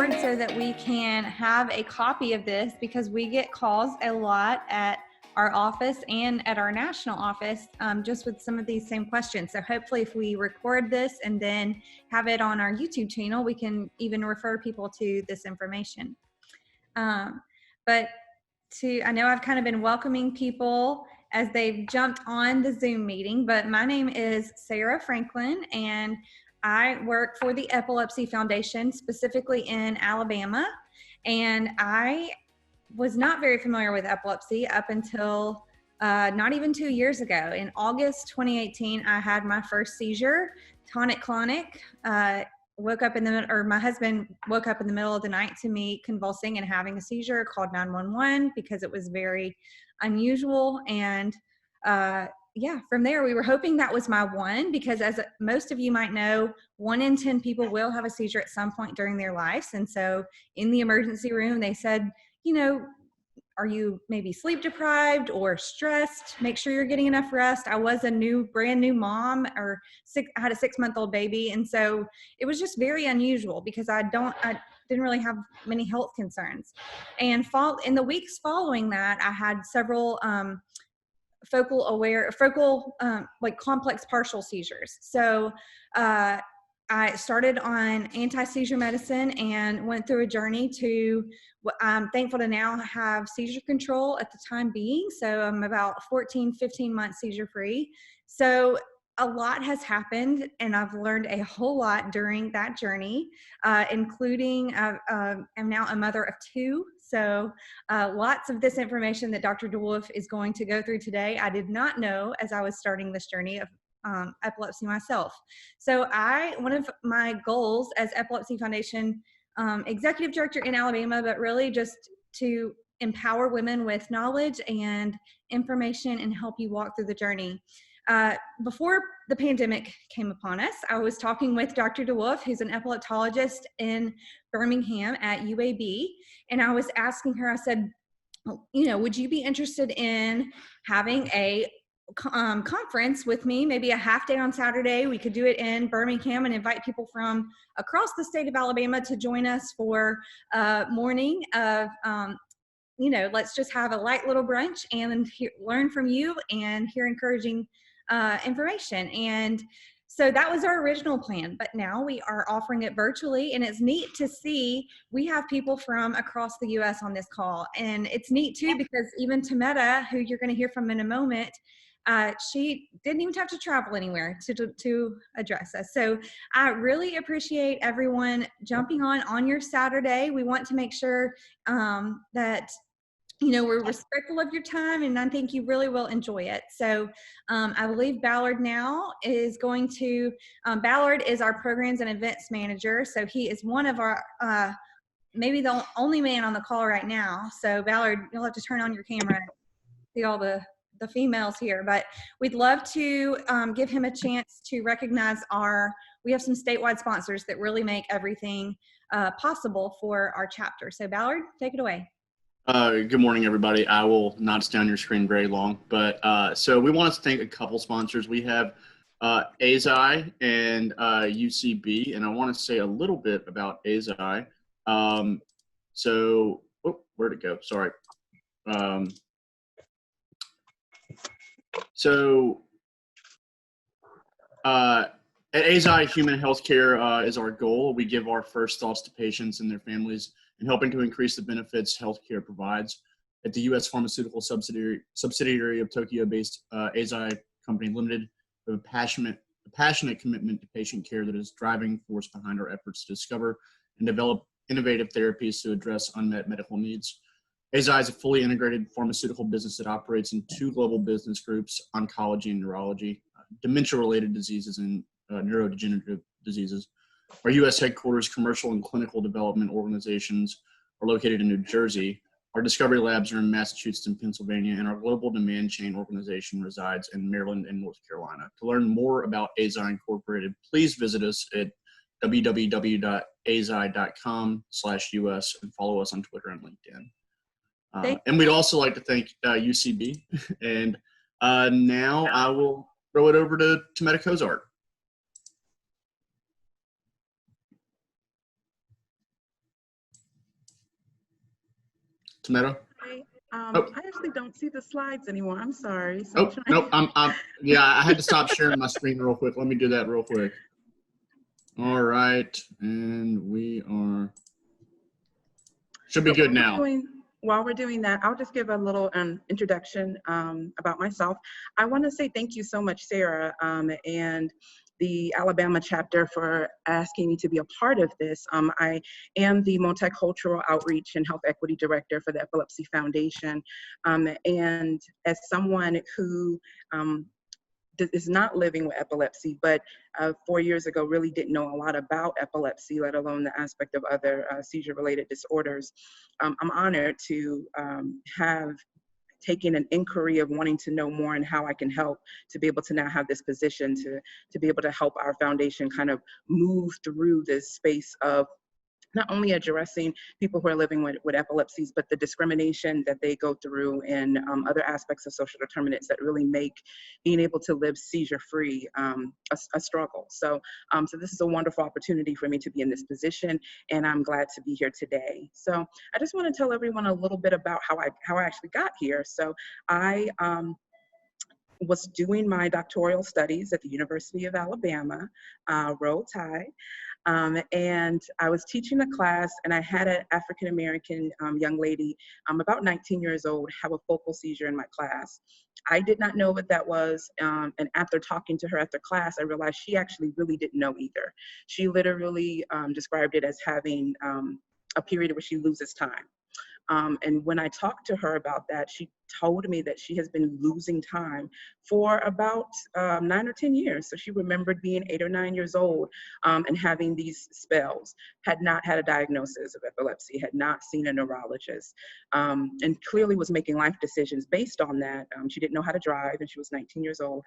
record so that we can have a copy of this, because we get calls a lot at our office and at our national office just with some of these same questions. So hopefully if we record this and then have it on our YouTube channel, we can even refer people to this information. I know I've kind of been welcoming people as they've jumped on the Zoom meeting, but my name is Sarah Franklin, and I work for the Epilepsy Foundation, specifically in Alabama. And I was not very familiar with epilepsy up until not even 2 years ago. In August 2018, I had my first seizure, tonic-clonic. My husband woke up in the middle of the night to me convulsing and having a seizure, called 911 because it was very unusual. And from there, we were hoping that was my one, because as most of you might know, 1 in 10 people will have a seizure at some point during their lives. And so in the emergency room, they said, are you maybe sleep deprived or stressed? Make sure you're getting enough rest. I was a brand new mom, I had a 6-month-old baby. And so it was just very unusual because I didn't really have many health concerns. And in the weeks following that, I had several complex partial seizures. So I started on anti-seizure medicine and went through a journey to, I'm thankful to now have seizure control at the time being. So I'm about 14, 15 months seizure free. So a lot has happened, and I've learned a whole lot during that journey, including I'm now a mother of 2. So lots of this information that Dr. DeWolfe is going to go through today, I did not know as I was starting this journey of epilepsy myself. So one of my goals as Epilepsy Foundation Executive Director in Alabama, but really just to empower women with knowledge and information and help you walk through the journey. Before the pandemic came upon us, I was talking with Dr. DeWolfe, who's an epileptologist in Birmingham at UAB, and I was asking her, I said, would you be interested in having a conference with me, maybe a half day on Saturday? We could do it in Birmingham and invite people from across the state of Alabama to join us for a morning of let's just have a light little brunch and learn from you and hear encouraging information. And so that was our original plan, but now we are offering it virtually, and it's neat to see we have people from across the U.S. on this call. And it's neat too, because even Thometta, who you're going to hear from in a moment, she didn't even have to travel anywhere to address us. So I really appreciate everyone jumping on your Saturday. We want to make sure that we're respectful of your time, and I think you really will enjoy it. So I believe Ballard now is going to, Ballard is our programs and events manager. So he is one of our, maybe the only man on the call right now. So Ballard, you'll have to turn on your camera and see all the females here, but we'd love to give him a chance to recognize we have some statewide sponsors that really make everything possible for our chapter. So Ballard, take it away. Good morning, everybody. I will not stay on your screen very long, but so we want to thank a couple sponsors. We have ASI and UCB, and I want to say a little bit about ASI. Where'd it go? Sorry. At ASI, human healthcare is our goal. We give our first thoughts to patients and their families in helping to increase the benefits healthcare provides. At the U.S. pharmaceutical subsidiary of Tokyo-based ASI Company Limited, we have a passionate commitment to patient care that is driving force behind our efforts to discover and develop innovative therapies to address unmet medical needs. ASI is a fully integrated pharmaceutical business that operates in 2 global business groups: oncology and neurology, dementia-related diseases, and neurodegenerative diseases. Our U.S. headquarters, commercial and clinical development organizations are located in New Jersey. Our discovery labs are in Massachusetts and Pennsylvania, and our global demand chain organization resides in Maryland and North Carolina. To learn more about ASI Incorporated, please visit us at www.asi.com/US and follow us on Twitter and LinkedIn. And we'd also like to thank UCB. And now I will throw it over to Thometta Cozart. Thometta? Hi. Oh, I actually don't see the slides anymore. I'm sorry. So I'm oh, trying. nope. Yeah, I had to stop sharing my screen real quick. Let me do that real quick. All right, and we should be good now. While we're doing that, I'll just give a little introduction about myself. I want to say thank you so much, Sarah, and the Alabama chapter for asking me to be a part of this. I am the Multicultural Outreach and Health Equity Director for the Epilepsy Foundation. And as someone who is not living with epilepsy, but 4 years ago really didn't know a lot about epilepsy, let alone the aspect of other seizure-related disorders. I'm honored to have taken an inquiry of wanting to know more and how I can help to be able to now have this position to be able to help our foundation kind of move through this space of not only addressing people who are living with epilepsies, but the discrimination that they go through and other aspects of social determinants that really make being able to live seizure-free a struggle. So this is a wonderful opportunity for me to be in this position, and I'm glad to be here today. So I just want to tell everyone a little bit about how I actually got here. So I was doing my doctoral studies at the University of Alabama, Roll Tide. And I was teaching a class, and I had an African-American young lady, about 19 years old, have a focal seizure in my class. I did not know what that was, and after talking to her after class, I realized she actually really didn't know either. She literally described it as having a period where she loses time. And when I talked to her about that, she told me that she has been losing time for about 9 or 10 years. So she remembered being 8 or 9 years old and having these spells, had not had a diagnosis of epilepsy, had not seen a neurologist, and clearly was making life decisions based on that. She didn't know how to drive, and she was 19 years old.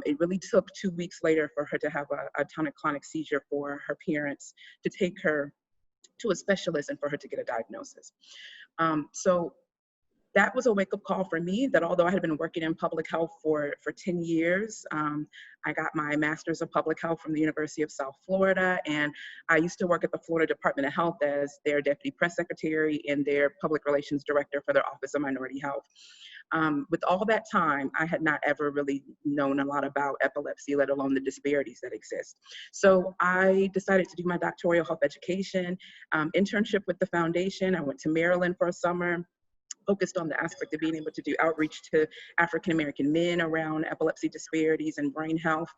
It really took 2 weeks later for her to have a tonic-clonic seizure for her parents to take her to a specialist and for her to get a diagnosis. So that was a wake-up call for me, that although I had been working in public health for 10 years, I got my master's of public health from the University of South Florida, and I used to work at the Florida Department of Health as their deputy press secretary and their public relations director for their Office of Minority Health. With all that time, I had not ever really known a lot about epilepsy, let alone the disparities that exist. So I decided to do my doctoral health education internship with the foundation. I went to Maryland for a summer, focused on the aspect of being able to do outreach to African-American men around epilepsy disparities and brain health,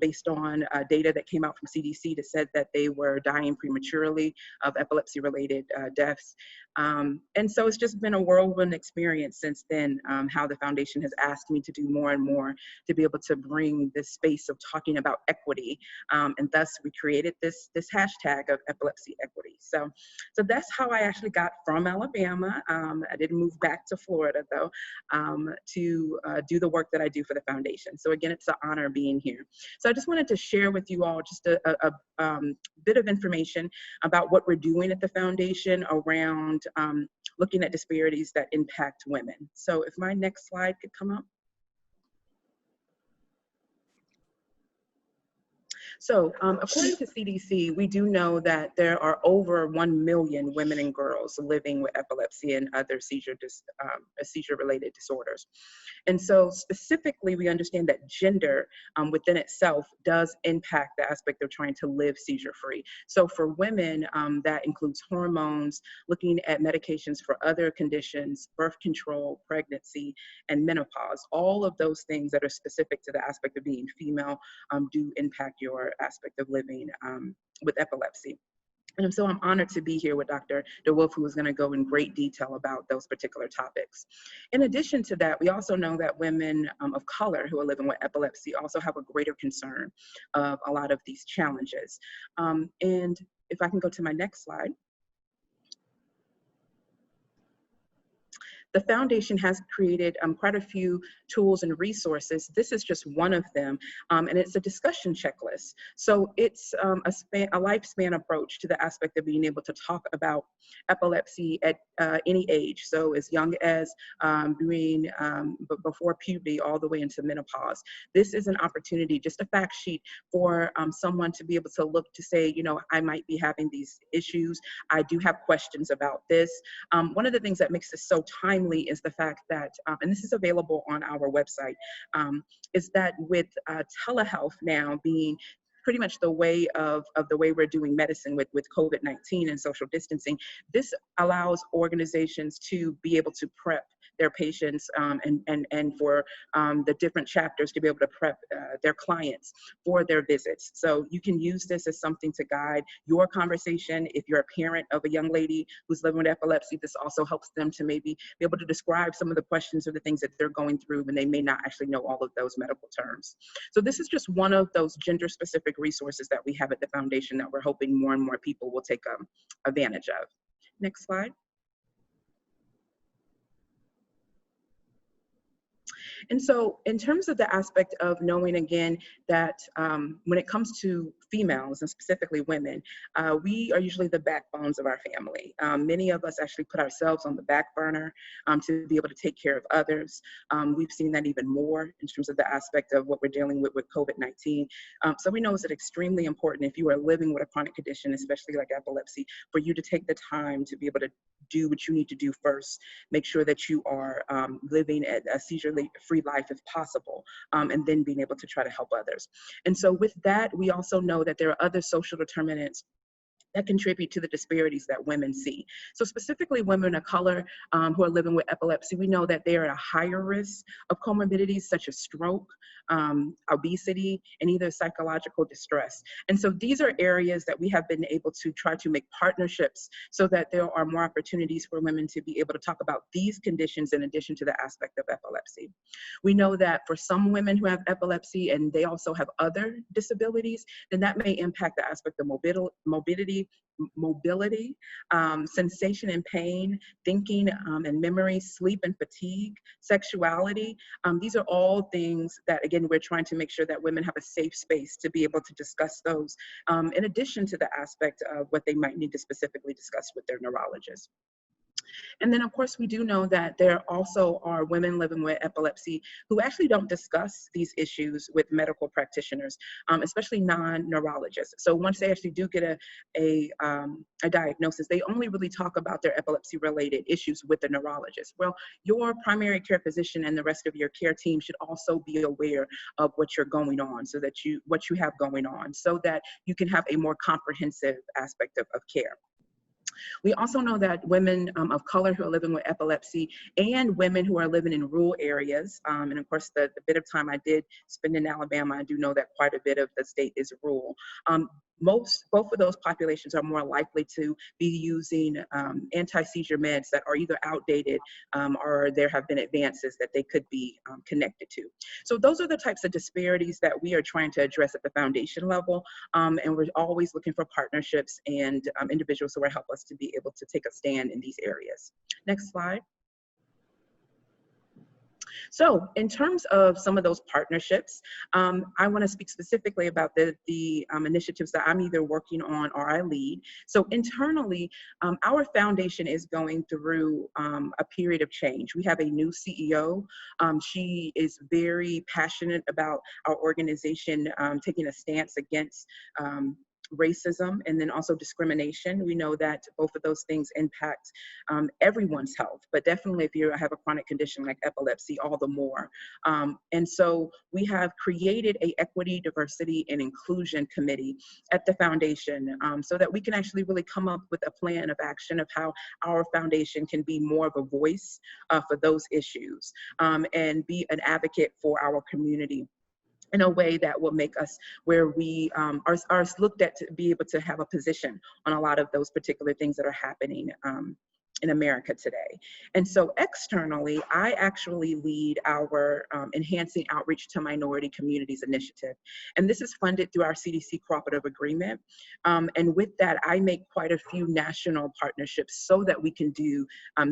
based on data that came out from CDC that said that they were dying prematurely of epilepsy-related deaths. And so it's just been a whirlwind experience since then, how the foundation has asked me to do more and more to be able to bring this space of talking about equity. And thus we created this hashtag of epilepsy equity. So that's how I actually got from Alabama. I didn't move back to Florida though, to do the work that I do for the foundation. So again, it's an honor being here. So I just wanted to share with you all just a bit of information about what we're doing at the foundation around looking at disparities that impact women. So if my next slide could come up. So according to CDC, we do know that there are over 1 million women and girls living with epilepsy and other seizure-related disorders. And so specifically, we understand that gender within itself does impact the aspect of trying to live seizure-free. So for women, that includes hormones, looking at medications for other conditions, birth control, pregnancy, and menopause. All of those things that are specific to the aspect of being female do impact your aspect of living with epilepsy. And so I'm honored to be here with Dr. DeWolfe, who is going to go in great detail about those particular topics. In addition to that, we also know that women of color who are living with epilepsy also have a greater concern of a lot of these challenges. And if I can go to my next slide. The foundation has created quite a few tools and resources. This is just one of them, and it's a discussion checklist. So it's a lifespan approach to the aspect of being able to talk about epilepsy at any age. So as young as before puberty all the way into menopause. This is an opportunity, just a fact sheet for someone to be able to look to say, you know, I might be having these issues. I do have questions about this. One of the things that makes this so timely is the fact that, and this is available on our website, is that with telehealth now being pretty much the way of the way we're doing medicine with COVID-19 and social distancing, this allows organizations to be able to prep their patients and for the different chapters to be able to prep their clients for their visits. So you can use this as something to guide your conversation. If you're a parent of a young lady who's living with epilepsy, this also helps them to maybe be able to describe some of the questions or the things that they're going through when they may not actually know all of those medical terms. So this is just one of those gender-specific resources that we have at the foundation that we're hoping more and more people will take advantage of. Next slide. And so in terms of the aspect of knowing again that when it comes to females and specifically women, we are usually the backbones of our family. Many of us actually put ourselves on the back burner to be able to take care of others. We've seen that even more in terms of the aspect of what we're dealing with COVID-19. So we know it's extremely important if you are living with a chronic condition, especially like epilepsy, for you to take the time to be able to do what you need to do first. Make sure that you are living a seizure-free life if possible, and then being able to try to help others. And so with that, we also know that there are other social determinants that contribute to the disparities that women see. So specifically women of color who are living with epilepsy, we know that they are at a higher risk of comorbidities such as stroke, obesity, and either psychological distress. And so these are areas that we have been able to try to make partnerships so that there are more opportunities for women to be able to talk about these conditions in addition to the aspect of epilepsy. We know that for some women who have epilepsy and they also have other disabilities, then that may impact the aspect of mobility, sensation and pain, thinking and memory, sleep and fatigue, sexuality. These are all things that, again, we're trying to make sure that women have a safe space to be able to discuss those, in addition to the aspect of what they might need to specifically discuss with their neurologist. And then, of course, we do know that there also are women living with epilepsy who actually don't discuss these issues with medical practitioners, especially non-neurologists. So once they actually do get a diagnosis, they only really talk about their epilepsy-related issues with the neurologist. Well, your primary care physician and the rest of your care team should also be aware of what you're going on, so that what you have going on, so that you can have a more comprehensive aspect of care. We also know that women of color who are living with epilepsy and women who are living in rural areas, and of course the bit of time I did spend in Alabama, I do know that quite a bit of the state is rural. Both of those populations are more likely to be using anti-seizure meds that are either outdated or there have been advances that they could be connected to. So those are the types of disparities that we are trying to address at the foundation level, and we're always looking for partnerships and individuals who will help us to be able to take a stand in these areas. Next slide. So in terms of some of those partnerships, I want to speak specifically about the initiatives that I'm either working on or I lead. So internally, our foundation is going through a period of change. We have a new CEO. She is very passionate about our organization taking a stance against racism and then also discrimination. We know that both of those things impact everyone's health, but definitely if you have a chronic condition like epilepsy, all the more. And so we have created a equity, diversity, and inclusion committee at the foundation so that we can actually really come up with a plan of action of how our foundation can be more of a voice for those issues and be an advocate for our community in a way that will make us where we are looked at to be able to have a position on a lot of those particular things that are happening in America today. And so externally, I actually lead our Enhancing Outreach to Minority Communities initiative. And this is funded through our CDC cooperative agreement. And with that, I make quite a few national partnerships so that we can do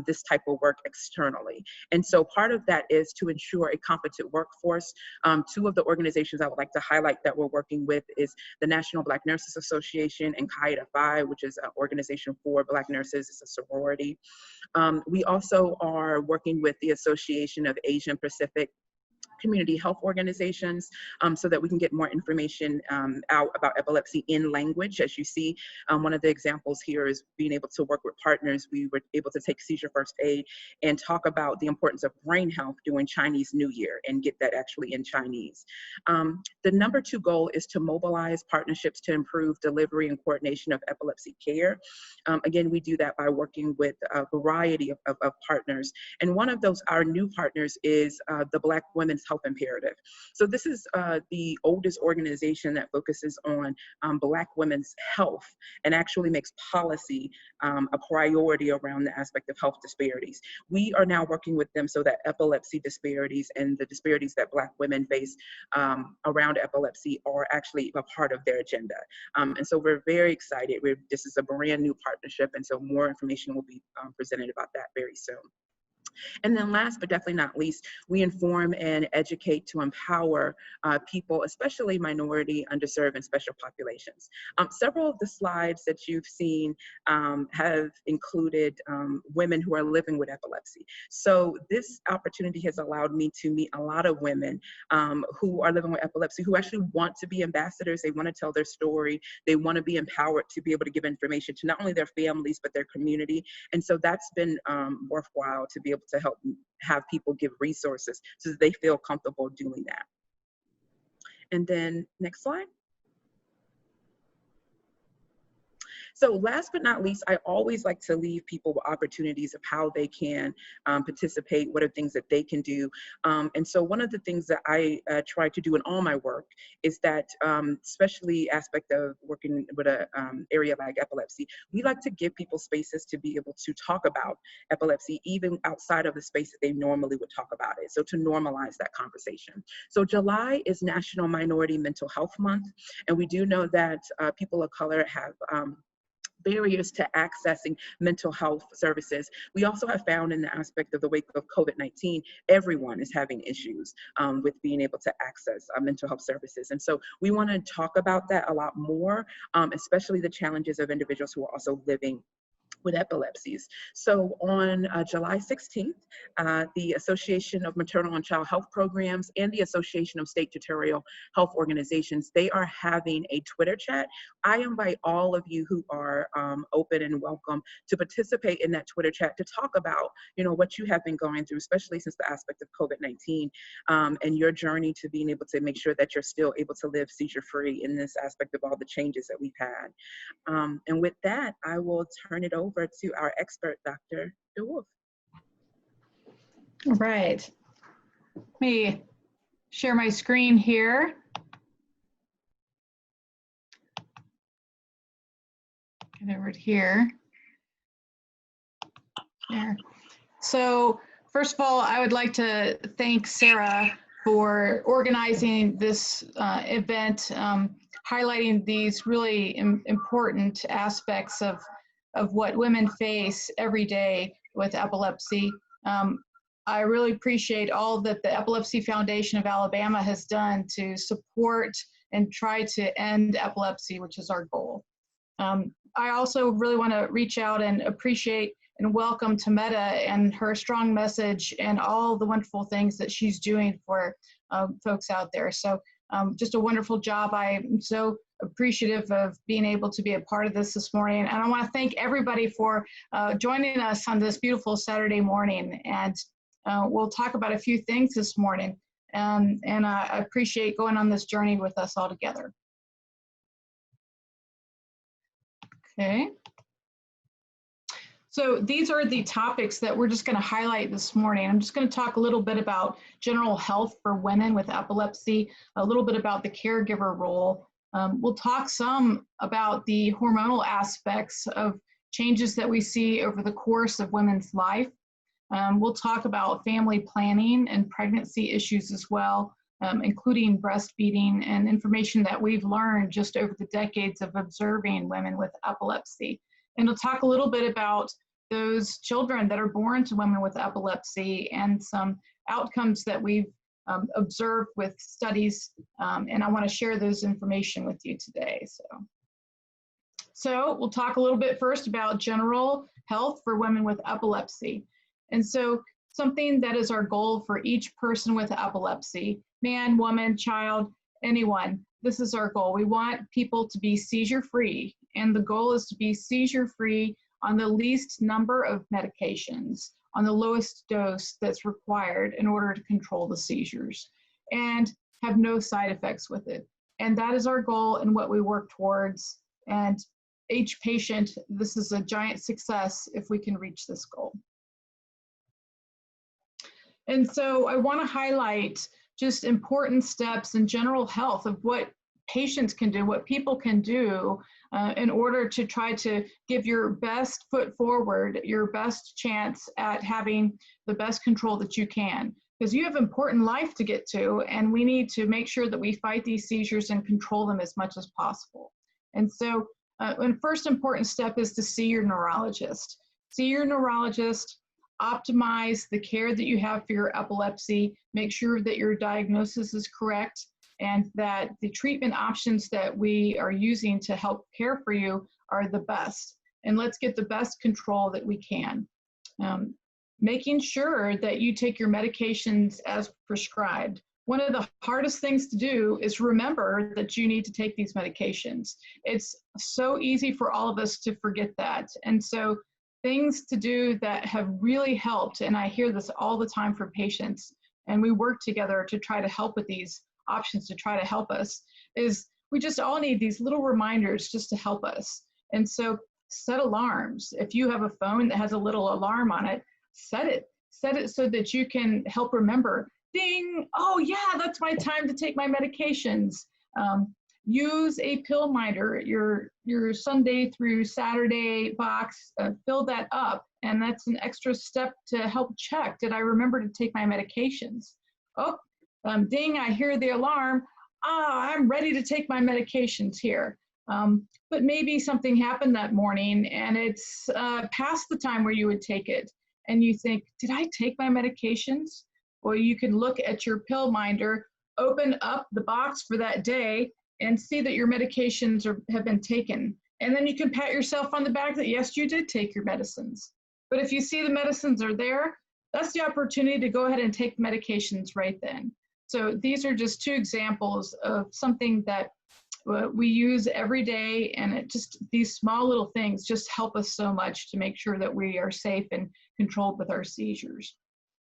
this type of work externally. And so part of that is to ensure a competent workforce. Two of the organizations I would like to highlight that we're working with is the National Black Nurses Association and Chi Eta Phi, which is an organization for Black nurses. It's a sorority. We also are working with the Association of Asian Pacific community health organizations so that we can get more information out about epilepsy in language. As you see, one of the examples here is being able to work with partners. We were able to take seizure first aid and talk about the importance of brain health during Chinese New Year and get that actually in Chinese. The number 2 goal is to mobilize partnerships to improve delivery and coordination of epilepsy care. Again, we do that by working with a variety of partners. And one of those, our new partners, is the Black Women's Health Imperative. So this is the oldest organization that focuses on Black women's health and actually makes policy a priority around the aspect of health disparities. We are now working with them so that epilepsy disparities and the disparities that Black women face around epilepsy are actually a part of their agenda. And so we're very excited. This is a brand new partnership, and so more information will be presented about that very soon. And then last but definitely not least, we inform and educate to empower people, especially minority, underserved, and special populations. Several of the slides that you've seen have included women who are living with epilepsy. So this opportunity has allowed me to meet a lot of women who are living with epilepsy, who actually want to be ambassadors. They want to tell their story. They want to be empowered to be able to give information to not only their families, but their community. And so that's been worthwhile to be able to help have people give resources so that they feel comfortable doing that. And then next slide. So last but not least, I always like to leave people with opportunities of how they can participate, what are things that they can do. And so one of the things that I try to do in all my work is that, especially aspect of working with an area like epilepsy, we like to give people spaces to be able to talk about epilepsy, even outside of the space that they normally would talk about it. So to normalize that conversation. So July is National Minority Mental Health Month. And we do know that people of color have barriers to accessing mental health services. We also have found in the aspect of the wake of COVID-19, everyone is having issues with being able to access mental health services. And so we want to talk about that a lot more, especially the challenges of individuals who are also living with epilepsies. So on July 16th, the Association of Maternal and Child Health Programs and the Association of State Territorial Health Organizations, they are having a Twitter chat. I invite all of you who are open and welcome to participate in that Twitter chat to talk about, you know, what you have been going through, especially since the aspect of COVID-19 and your journey to being able to make sure that you're still able to live seizure-free in this aspect of all the changes that we've had. And with that, I will turn it over to our expert, Dr. DeWolfe. All right. Let me share my screen here. Get over here. There. So first of all, I would like to thank Sarah for organizing this event, highlighting these really important aspects of what women face every day with epilepsy. I really appreciate all that the Epilepsy Foundation of Alabama has done to support and try to end epilepsy, which is our goal. I also really want to reach out and appreciate and welcome Thometta and her strong message and all the wonderful things that she's doing for folks out there. So just a wonderful job. I'm so appreciative of being able to be a part of this morning. And I want to thank everybody for joining us on this beautiful Saturday morning. And we'll talk about a few things this morning. And I appreciate going on this journey with us all together. Okay. So these are the topics that we're just going to highlight this morning. I'm just going to talk a little bit about general health for women with epilepsy, a little bit about the caregiver role. We'll talk some about the hormonal aspects of changes that we see over the course of women's life. We'll talk about family planning and pregnancy issues as well, including breastfeeding and information that we've learned just over the decades of observing women with epilepsy. And we'll talk a little bit about those children that are born to women with epilepsy and some outcomes that we've observed with studies, and I want to share those information with you today. So we'll talk a little bit first about general health for women with epilepsy. And so something that is our goal for each person with epilepsy, man, woman, child, anyone, this is our goal. We want people to be seizure-free, and the goal is to be seizure-free on the least number of medications, on the lowest dose that's required in order to control the seizures, and have no side effects with it. And that is our goal and what we work towards. And each patient, this is a giant success if we can reach this goal. And so I want to highlight just important steps in general health of what patients can do, what people can do in order to try to give your best foot forward, your best chance at having the best control that you can. Because you have important life to get to, and we need to make sure that we fight these seizures and control them as much as possible. And so the first important step is to see your neurologist. See your neurologist, optimize the care that you have for your epilepsy, make sure that your diagnosis is correct, and that the treatment options that we are using to help care for you are the best. And let's get the best control that we can. Making sure that you take your medications as prescribed. One of the hardest things to do is remember that you need to take these medications. It's so easy for all of us to forget that. And so things to do that have really helped, and I hear this all the time from patients, and we work together to try to help with these options to try to help us, is we just all need these little reminders just to help us. And so set alarms. If you have a phone that has a little alarm on it, set it so that you can help remember, ding, oh yeah, that's my time to take my medications. Use a pill minder, your Sunday through Saturday box, fill that up, and that's an extra step to help check, did I remember to take my medications? Oh, ding, I hear the alarm. I'm ready to take my medications here. But maybe something happened that morning and it's past the time where you would take it. And you think, did I take my medications? Well, you can look at your pill minder, open up the box for that day and see that your medications have been taken. And then you can pat yourself on the back that yes, you did take your medicines. But if you see the medicines are there, that's the opportunity to go ahead and take medications right then. So these are just two examples of something that we use every day, and these small little things just help us so much to make sure that we are safe and controlled with our seizures.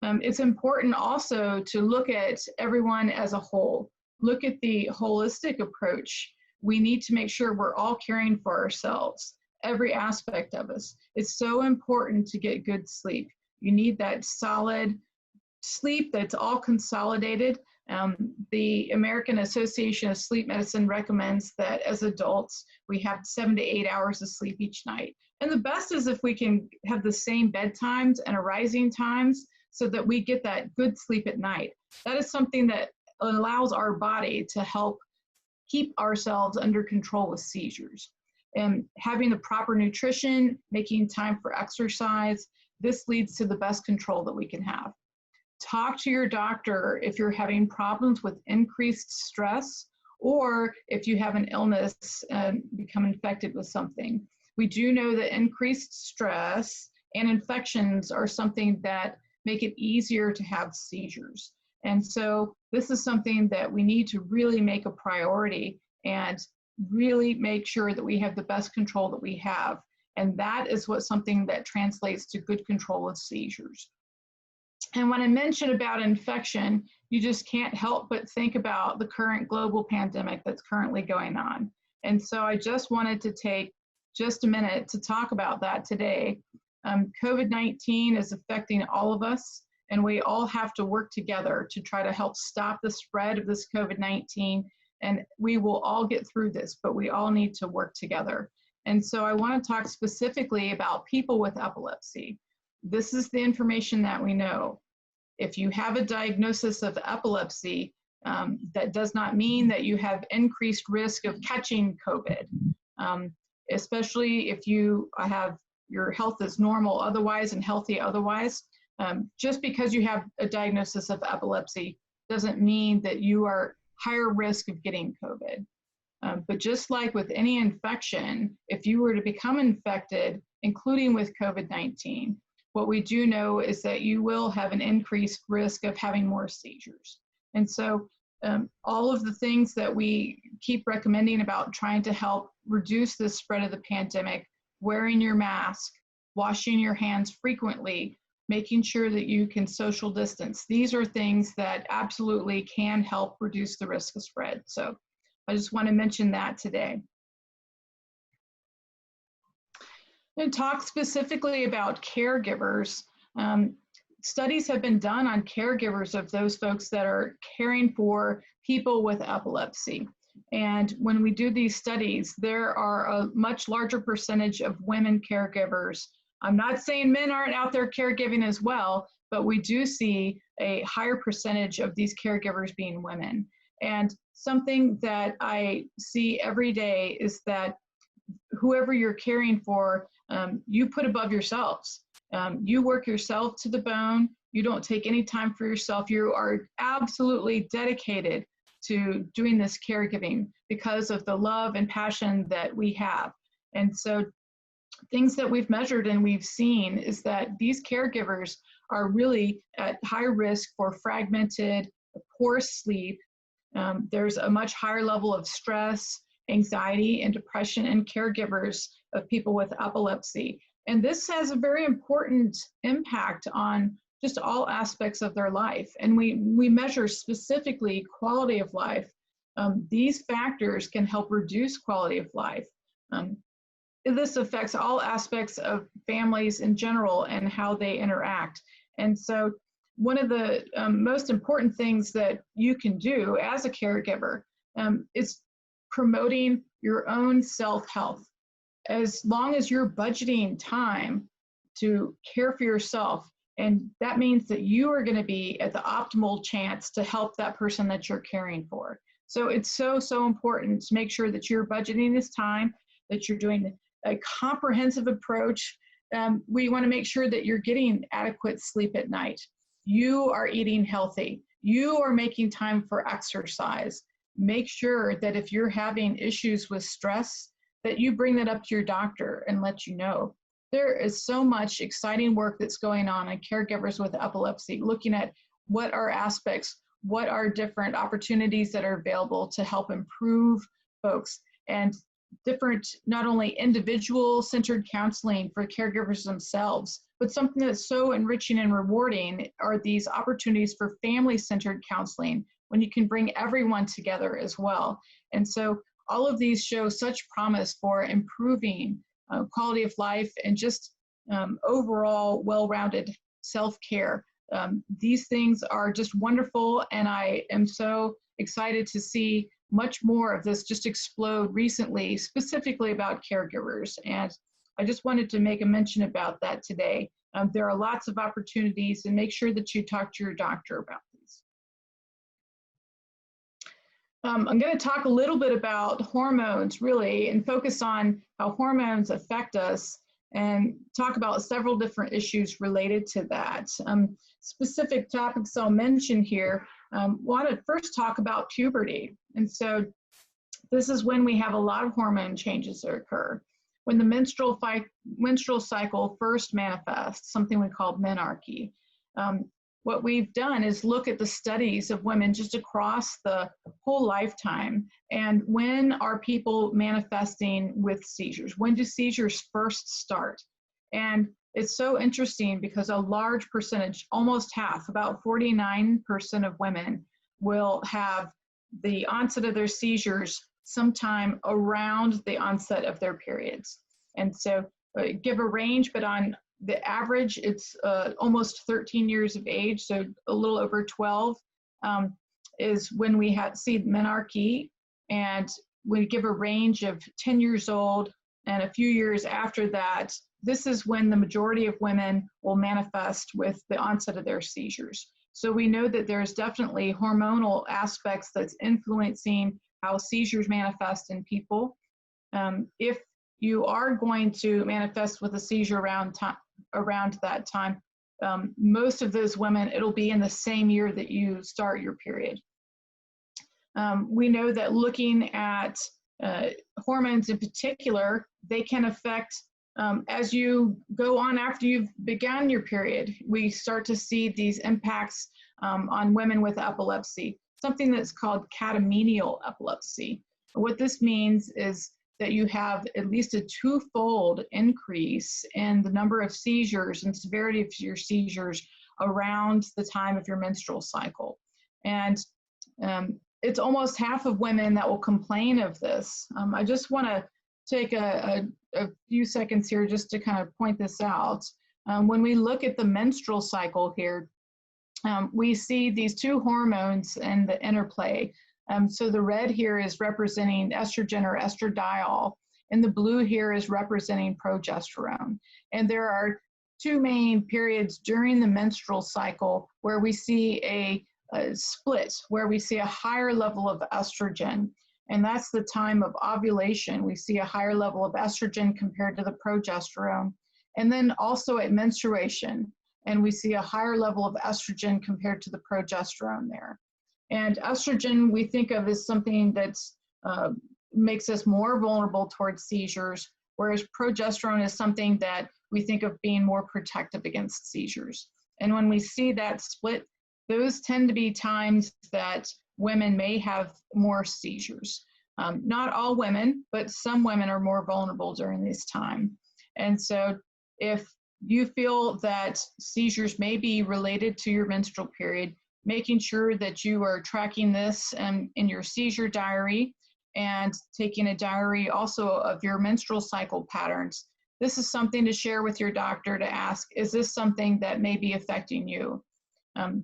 It's important also to look at everyone as a whole. Look at the holistic approach. We need to make sure we're all caring for ourselves, every aspect of us. It's so important to get good sleep. You need that solid sleep that's all consolidated. The American Association of Sleep Medicine recommends that as adults, we have 7 to 8 hours of sleep each night. And the best is if we can have the same bedtimes and arising times so that we get that good sleep at night. That is something that allows our body to help keep ourselves under control with seizures. And having the proper nutrition, making time for exercise, this leads to the best control that we can have. Talk to your doctor if you're having problems with increased stress or if you have an illness and become infected with something. We do know that increased stress and infections are something that make it easier to have seizures. And so this is something that we need to really make a priority and really make sure that we have the best control that we have. And that is something that translates to good control of seizures. And when I mention about infection, you just can't help but think about the current global pandemic that's currently going on. And so I just wanted to take just a minute to talk about that today. COVID-19 is affecting all of us, and we all have to work together to try to help stop the spread of this COVID-19. And we will all get through this, but we all need to work together. And so I want to talk specifically about people with epilepsy. This is the information that we know. If you have a diagnosis of epilepsy, that does not mean that you have increased risk of catching COVID, especially if you have your health is normal otherwise and healthy otherwise. Just because you have a diagnosis of epilepsy doesn't mean that you are higher risk of getting COVID. But just like with any infection, if you were to become infected, including with COVID-19, what we do know is that you will have an increased risk of having more seizures. And so all of the things that we keep recommending about trying to help reduce the spread of the pandemic, wearing your mask, washing your hands frequently, making sure that you can social distance, these are things that absolutely can help reduce the risk of spread. So I just want to mention that today. And talk specifically about caregivers. Studies have been done on caregivers of those folks that are caring for people with epilepsy. And when we do these studies, there are a much larger percentage of women caregivers. I'm not saying men aren't out there caregiving as well, but we do see a higher percentage of these caregivers being women. And something that I see every day is that whoever you're caring for, you put above yourselves. You work yourself to the bone. You don't take any time for yourself. You are absolutely dedicated to doing this caregiving because of the love and passion that we have. And so things that we've measured and we've seen is that these caregivers are really at high risk for fragmented, poor sleep. There's a much higher level of stress, anxiety, and depression in caregivers of people with epilepsy. And this has a very important impact on just all aspects of their life. And we measure specifically quality of life. These factors can help reduce quality of life. This affects all aspects of families in general and how they interact. And so one of the most important things that you can do as a caregiver is promoting your own self-health. As long as you're budgeting time to care for yourself, and that means that you are going to be at the optimal chance to help that person that you're caring for. So it's so, so important to make sure that you're budgeting this time, that you're doing a comprehensive approach. We want to make sure that you're getting adequate sleep at night. You are eating healthy. You are making time for exercise. Make sure that if you're having issues with stress, that you bring that up to your doctor and let you know. There is so much exciting work that's going on in caregivers with epilepsy, looking at what are aspects, what are different opportunities that are available to help improve folks, and different, not only individual-centered counseling for caregivers themselves, but something that's so enriching and rewarding are these opportunities for family-centered counseling, when you can bring everyone together as well. And so all of these show such promise for improving quality of life and just overall well-rounded self-care. These things are just wonderful, and I am so excited to see much more of this just explode recently, specifically about caregivers. And I just wanted to make a mention about that today. There are lots of opportunities, and make sure that you talk to your doctor about these. I'm going to talk a little bit about hormones, really, and focus on how hormones affect us, and talk about several different issues related to that. Specific topics I'll mention here. Want to first talk about puberty. And so this is when we have a lot of hormone changes that occur. When the menstrual cycle first manifests, something we call menarche. What we've done is look at the studies of women just across the whole lifetime, and when are people manifesting with seizures? When do seizures first start? And it's so interesting because a large percentage, almost half, about 49% of women will have the onset of their seizures sometime around the onset of their periods. And so give a range, but on the average, it's almost 13 years of age, so a little over 12 is when we see menarche, and we give a range of 10 years old and a few years after that, this is when the majority of women will manifest with the onset of their seizures. So we know that there's definitely hormonal aspects that's influencing how seizures manifest in people. If you are going to manifest with a seizure around that time, most of those women, it'll be in the same year that you start your period. We know that looking at hormones in particular, they can affect as you go on after you've begun your period. We start to see these impacts on women with epilepsy, something that's called catamenial epilepsy. What this means is that you have at least a twofold increase in the number of seizures and severity of your seizures around the time of your menstrual cycle. And it's almost half of women that will complain of this. I just want to take a few seconds here just to kind of point this out. When we look at the menstrual cycle here, we see these two hormones and the interplay. So the red here is representing estrogen or estradiol, and the blue here is representing progesterone. And there are two main periods during the menstrual cycle where we see a split, where we see a higher level of estrogen, and that's the time of ovulation. We see a higher level of estrogen compared to the progesterone, and then also at menstruation, and we see a higher level of estrogen compared to the progesterone there. And estrogen we think of as something that makes us more vulnerable towards seizures, whereas progesterone is something that we think of being more protective against seizures. And when we see that split, those tend to be times that women may have more seizures. Not all women, but some women are more vulnerable during this time. And so if you feel that seizures may be related to your menstrual period, making sure that you are tracking this in your seizure diary and taking a diary also of your menstrual cycle patterns. This is something to share with your doctor to ask, is this something that may be affecting you?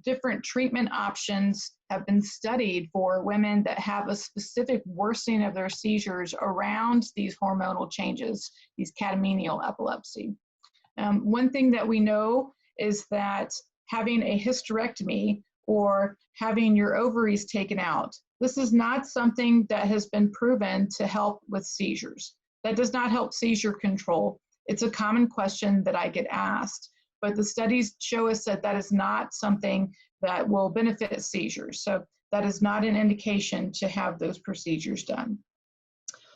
Different treatment options have been studied for women that have a specific worsening of their seizures around these hormonal changes, these catamenial epilepsy. One thing that we know is that having a hysterectomy or having your ovaries taken out, this is not something that has been proven to help with seizures. That does not help seizure control. It's a common question that I get asked, but the studies show us that that is not something that will benefit seizures. So that is not an indication to have those procedures done.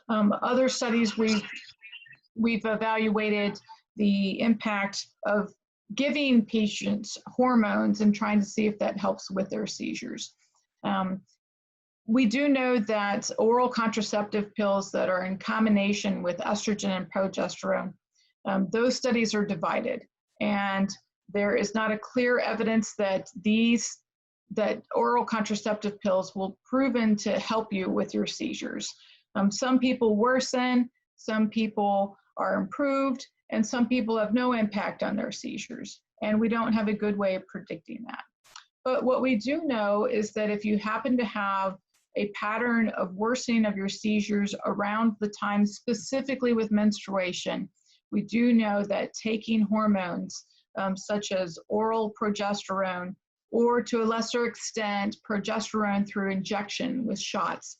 Other studies we've evaluated the impact of giving patients hormones and trying to see if that helps with their seizures. We do know that oral contraceptive pills that are in combination with estrogen and progesterone, those studies are divided. And there is not a clear evidence that oral contraceptive pills will proven to help you with your seizures. Some people worsen, some people are improved, and some people have no impact on their seizures. And we don't have a good way of predicting that. But what we do know is that if you happen to have a pattern of worsening of your seizures around the time specifically with menstruation, we do know that taking hormones such as oral progesterone, or to a lesser extent, progesterone through injection with shots,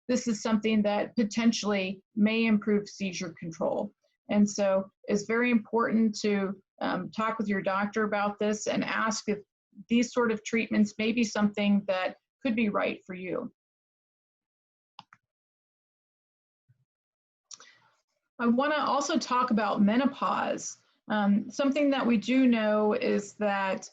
this is something that potentially may improve seizure control. And so it's very important to talk with your doctor about this and ask if these sort of treatments may be something that could be right for you. I want to also talk about menopause. Something that we do know is that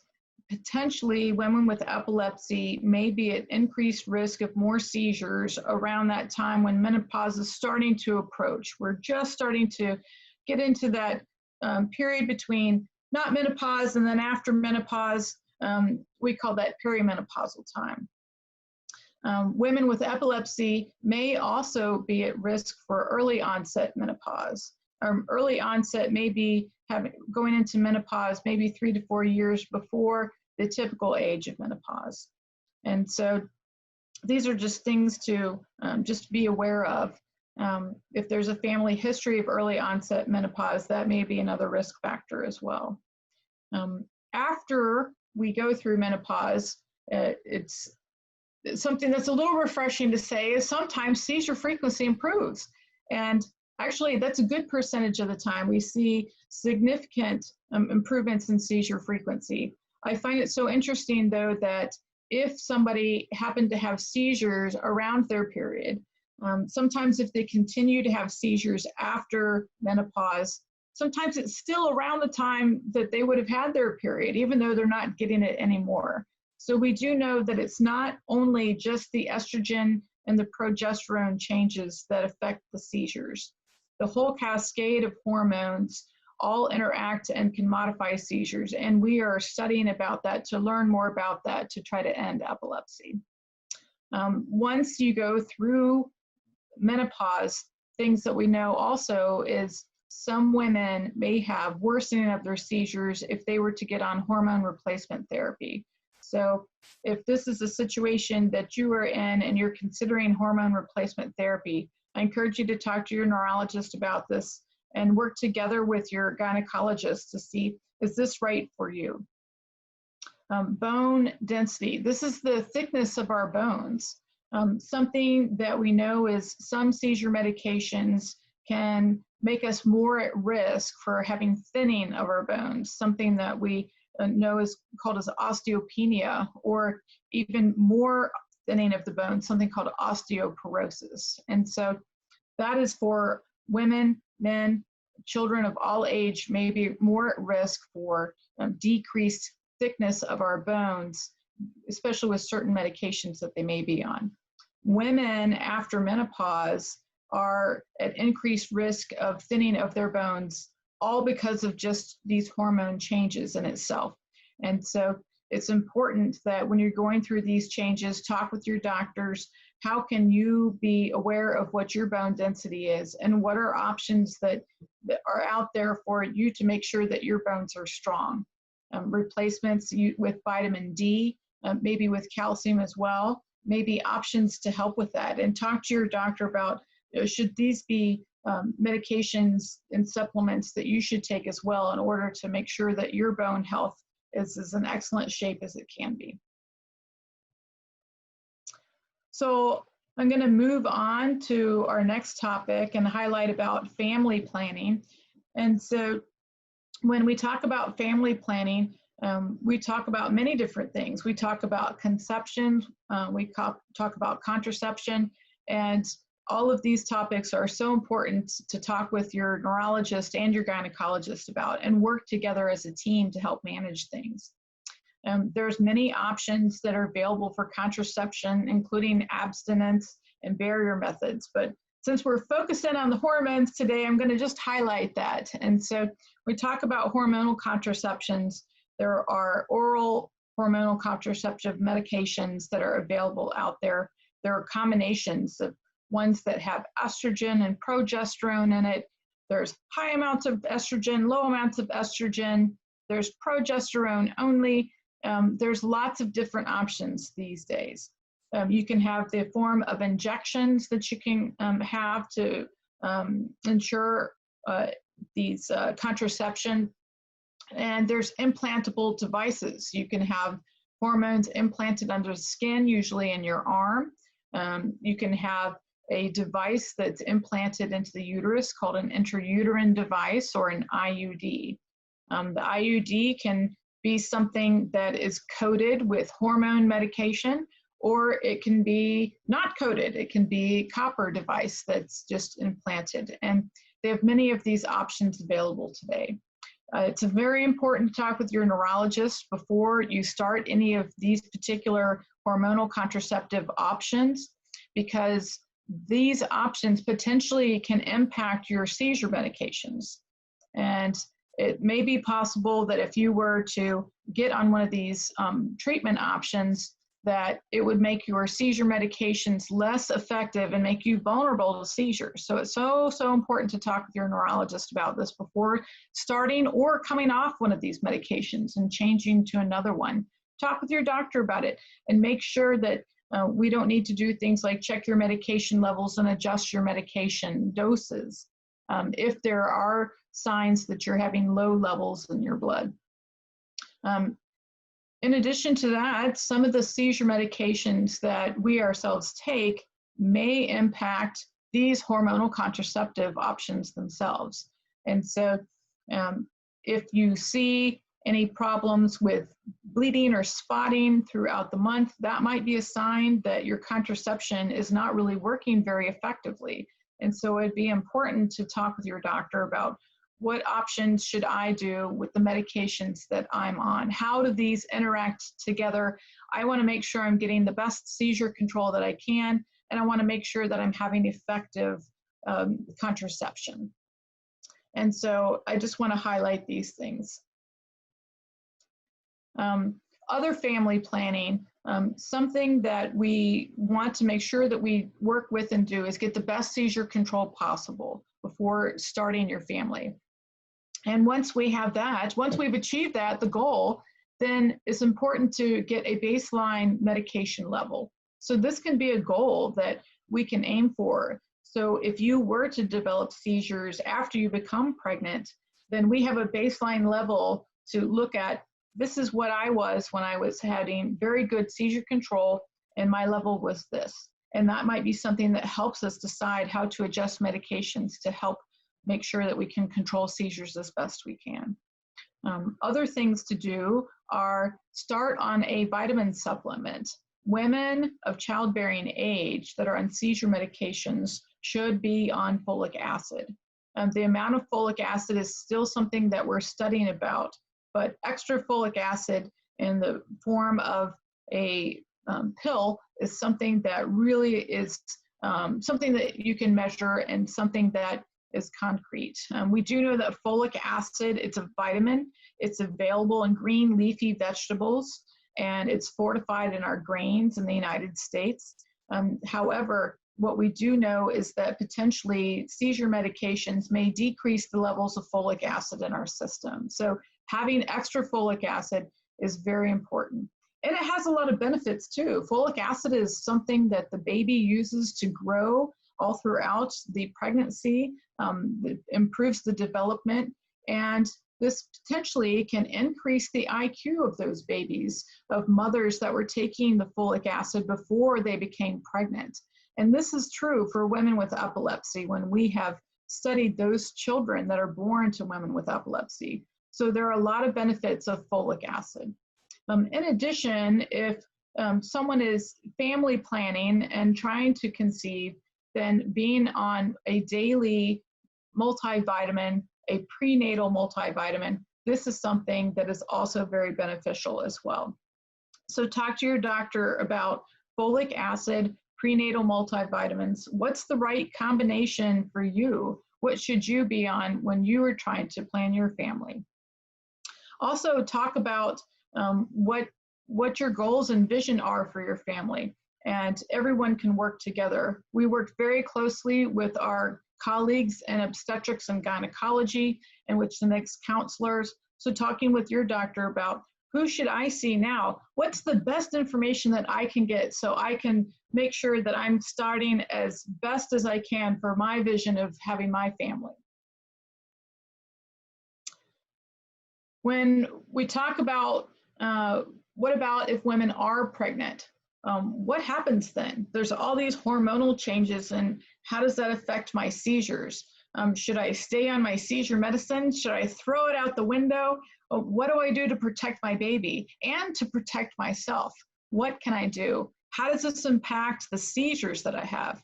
potentially women with epilepsy may be at increased risk of more seizures around that time when menopause is starting to approach. We're just starting to get into that period between not menopause and then after menopause. We call that perimenopausal time. Women with epilepsy may also be at risk for early onset menopause. Early onset may be going into menopause maybe 3 to 4 years before the typical age of menopause. And so these are just things to just be aware of. If there's a family history of early onset menopause, that may be another risk factor as well. After we go through menopause, it's something that's a little refreshing to say is sometimes seizure frequency improves. And actually, that's a good percentage of the time. We see significant improvements in seizure frequency. I find it so interesting, though, that if somebody happened to have seizures around their period, sometimes if they continue to have seizures after menopause, sometimes it's still around the time that they would have had their period, even though they're not getting it anymore. So we do know that it's not only just the estrogen and the progesterone changes that affect the seizures. The whole cascade of hormones all interact and can modify seizures. And we are studying about that to learn more about that to try to end epilepsy. Once you go through menopause, things that we know also is some women may have worsening of their seizures if they were to get on hormone replacement therapy. So if this is a situation that you are in and you're considering hormone replacement therapy, I encourage you to talk to your neurologist about this and work together with your gynecologist to see, is this right for you? Bone density. This is the thickness of our bones. Something that we know is some seizure medications can make us more at risk for having thinning of our bones, something that we know is called as osteopenia, or even more thinning of the bone, something called osteoporosis. And so that is for women, men, children of all age may be more at risk for decreased thickness of our bones, especially with certain medications that they may be on. Women after menopause are at increased risk of thinning of their bones, all because of just these hormone changes in itself. And so it's important that when you're going through these changes, talk with your doctors. How can you be aware of what your bone density is and what are options that are out there for you to make sure that your bones are strong? Replacements with vitamin D, maybe with calcium as well, maybe options to help with that. And talk to your doctor about, should these be medications and supplements that you should take as well in order to make sure that your bone health is in excellent shape as it can be. So I'm going to move on to our next topic and highlight about family planning. And so when we talk about family planning, we talk about many different things. We talk about conception, we talk about contraception, and all of these topics are so important to talk with your neurologist and your gynecologist about and work together as a team to help manage things. There's many options that are available for contraception, including abstinence and barrier methods. But since we're focusing on the hormones today, I'm going to just highlight that. And so we talk about hormonal contraceptions. There are oral hormonal contraceptive medications that are available out there. There are combinations of ones that have estrogen and progesterone in it. There's high amounts of estrogen, low amounts of estrogen. There's progesterone only. There's lots of different options these days. You can have the form of injections that you can have to ensure these contraception. And there's implantable devices. You can have hormones implanted under the skin, usually in your arm. You can have a device that's implanted into the uterus called an intrauterine device or an IUD. The IUD can be something that is coated with hormone medication, or it can be not coated. It can be a copper device that's just implanted. And they have many of these options available today. It's very important to talk with your neurologist before you start any of these particular hormonal contraceptive options, because these options potentially can impact your seizure medications. And it may be possible that if you were to get on one of these treatment options, that it would make your seizure medications less effective and make you vulnerable to seizures. So it's so important to talk with your neurologist about this before starting or coming off one of these medications and changing to another one. Talk with your doctor about it and make sure that We don't need to do things like check your medication levels and adjust your medication doses if there are signs that you're having low levels in your blood. In addition to that, some of the seizure medications that we ourselves take may impact these hormonal contraceptive options themselves. And so if you see any problems with bleeding or spotting throughout the month, that might be a sign that your contraception is not really working very effectively. And so it'd be important to talk with your doctor about what options should I do with the medications that I'm on? How do these interact together? I want to make sure I'm getting the best seizure control that I can, and I want to make sure that I'm having effective contraception. And so I just want to highlight these things. Other family planning, something that we want to make sure that we work with and do is get the best seizure control possible before starting your family. And once we have that, once we've achieved that, the goal, then it's important to get a baseline medication level. So this can be a goal that we can aim for. So if you were to develop seizures after you become pregnant, then we have a baseline level to look at. This is what I was when I was having very good seizure control, and my level was this. And that might be something that helps us decide how to adjust medications to help make sure that we can control seizures as best we can. Other things to do are start on a vitamin supplement. Women of childbearing age that are on seizure medications should be on folic acid. The amount of folic acid is still something that we're studying about, but extra folic acid in the form of a pill is something that really is something that you can measure and something that is concrete. We do know that folic acid, it's a vitamin. It's available in green leafy vegetables, and it's fortified in our grains in the United States. However, what we do know is that potentially seizure medications may decrease the levels of folic acid in our system. So having extra folic acid is very important. And it has a lot of benefits too. Folic acid is something that the baby uses to grow all throughout the pregnancy. It improves the development, and this potentially can increase the IQ of those babies, of mothers that were taking the folic acid before they became pregnant. And this is true for women with epilepsy when we have studied those children that are born to women with epilepsy. So there are a lot of benefits of folic acid. In addition, if someone is family planning and trying to conceive, then being on a daily multivitamin, a prenatal multivitamin, this is something that is also very beneficial as well. So talk to your doctor about folic acid, prenatal multivitamins. What's the right combination for you? What should you be on when you are trying to plan your family? Also talk about what your goals and vision are for your family, and everyone can work together. We work very closely with our colleagues in obstetrics and gynecology, and with the next counselors. So talking with your doctor about who should I see now? What's the best information that I can get so I can make sure that I'm starting as best as I can for my vision of having my family. When we talk about what about if women are pregnant? What happens then? There's all these hormonal changes, and how does that affect my seizures? Should I stay on my seizure medicine? Should I throw it out the window? What do I do to protect my baby and to protect myself? What can I do? How does this impact the seizures that I have?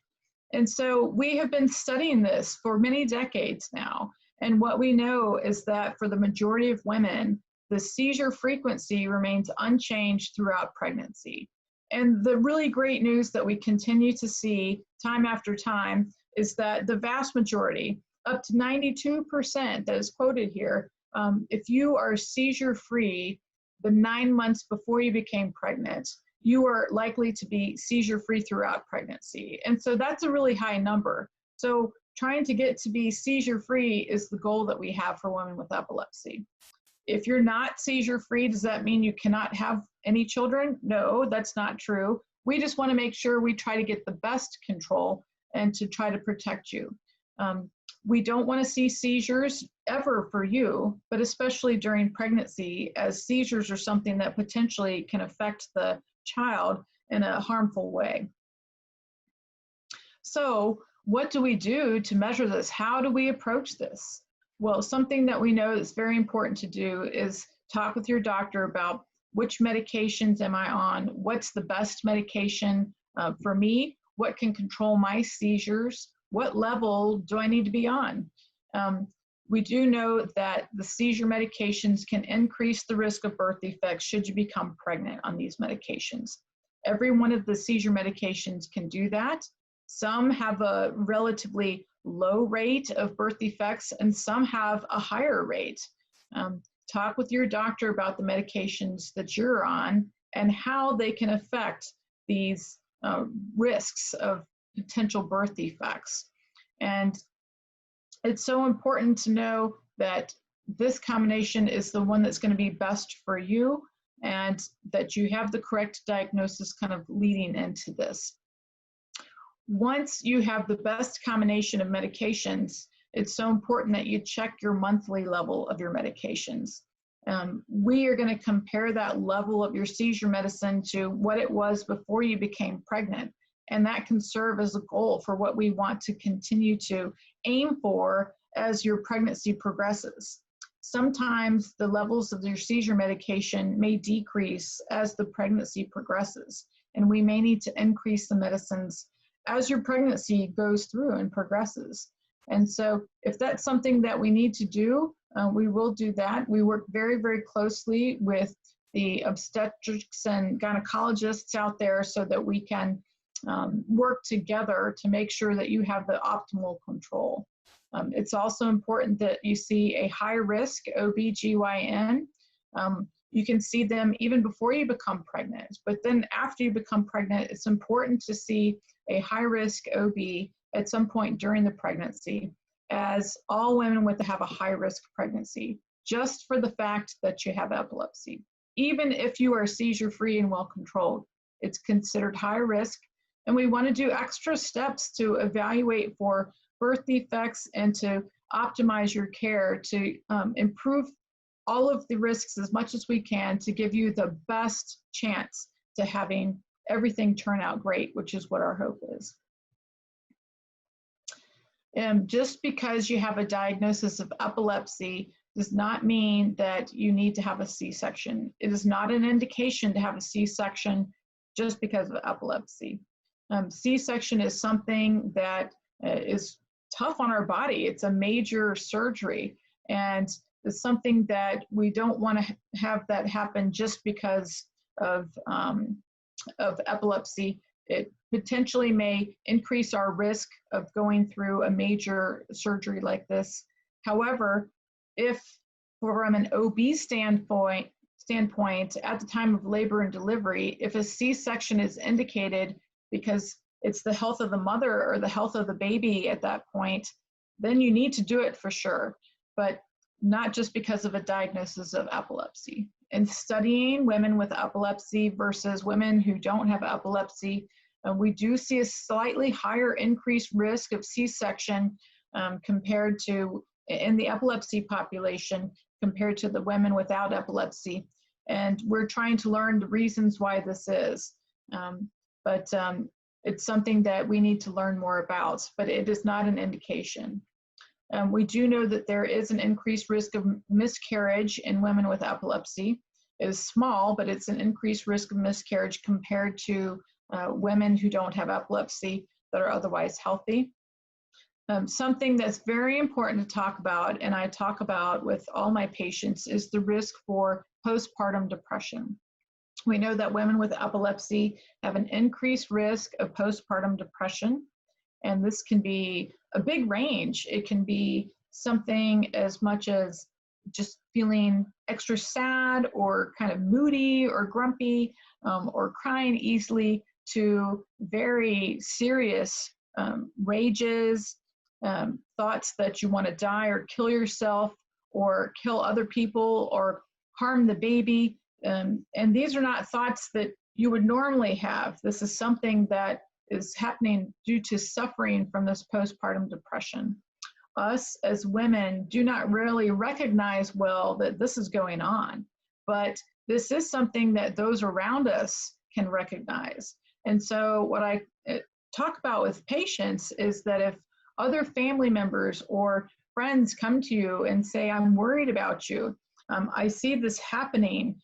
And so we have been studying this for many decades now. And what we know is that for the majority of women, the seizure frequency remains unchanged throughout pregnancy. And the really great news that we continue to see time after time is that the vast majority, up to 92% that is quoted here, if you are seizure-free the 9 months before you became pregnant, you are likely to be seizure-free throughout pregnancy. And so that's a really high number. So trying to get to be seizure-free is the goal that we have for women with epilepsy. If you're not seizure-free, does that mean you cannot have any children? No, that's not true. We just want to make sure we try to get the best control and to try to protect you. We don't want to see seizures ever for you, but especially during pregnancy, as seizures are something that potentially can affect the child in a harmful way. So what do we do to measure this? How do we approach this? Well, something that we know that's very important to do is talk with your doctor about which medications am I on? What's the best medication for me? What can control my seizures? What level do I need to be on? We do know that the seizure medications can increase the risk of birth defects should you become pregnant on these medications. Every one of the seizure medications can do that. Some have a relatively low rate of birth defects and some have a higher rate. Talk with your doctor about the medications that you're on and how they can affect these risks of potential birth defects. And it's so important to know that this combination is the one that's going to be best for you and that you have the correct diagnosis kind of leading into this. Once you have the best combination of medications, it's so important that you check your monthly level of your medications. We are going to compare that level of your seizure medicine to what it was before you became pregnant. And that can serve as a goal for what we want to continue to aim for as your pregnancy progresses. Sometimes the levels of your seizure medication may decrease as the pregnancy progresses, and we may need to increase the medicines as your pregnancy goes through and progresses. And so if that's something that we need to do, we will do that. We work very, very closely with the obstetrics and gynecologists out there so that we can work together to make sure that you have the optimal control. It's also important that you see a high-risk OB/GYN. You can see them even before you become pregnant, but then after you become pregnant, it's important to see a high-risk OB at some point during the pregnancy, as all women would have a high-risk pregnancy, just for the fact that you have epilepsy. Even if you are seizure-free and well-controlled, it's considered high risk, and we want to do extra steps to evaluate for birth defects and to optimize your care to improve all of the risks as much as we can to give you the best chance to having everything turn out great, which is what our hope is. And just because you have a diagnosis of epilepsy does not mean that you need to have a C-section. It is not an indication to have a C-section just because of epilepsy. C-section is something that is tough on our body. It's a major surgery, and it's something that we don't want to have that happen just because of epilepsy. It potentially may increase our risk of going through a major surgery like this. However, if from an OB standpoint, at the time of labor and delivery, if a C-section is indicated because it's the health of the mother or the health of the baby at that point, then you need to do it for sure, but not just because of a diagnosis of epilepsy. In studying women with epilepsy versus women who don't have epilepsy, we do see a slightly higher increased risk of C-section compared to in the epilepsy population compared to the women without epilepsy. And we're trying to learn the reasons why this is. But it's something that we need to learn more about, but it is not an indication. We do know that there is an increased risk of miscarriage in women with epilepsy. It is small, but it's an increased risk of miscarriage compared to women who don't have epilepsy that are otherwise healthy. Something that's very important to talk about, and I talk about with all my patients, is the risk for postpartum depression. We know that women with epilepsy have an increased risk of postpartum depression, and this can be a big range. It can be something as much as just feeling extra sad or kind of moody or grumpy or crying easily to very serious rages, thoughts that you want to die or kill yourself or kill other people or harm the baby. And these are not thoughts that you would normally have. This is something that is happening due to suffering from this postpartum depression. Us as women do not really recognize well that this is going on, but this is something that those around us can recognize. And so what I talk about with patients is that if other family members or friends come to you and say, I'm worried about you, I see this happening,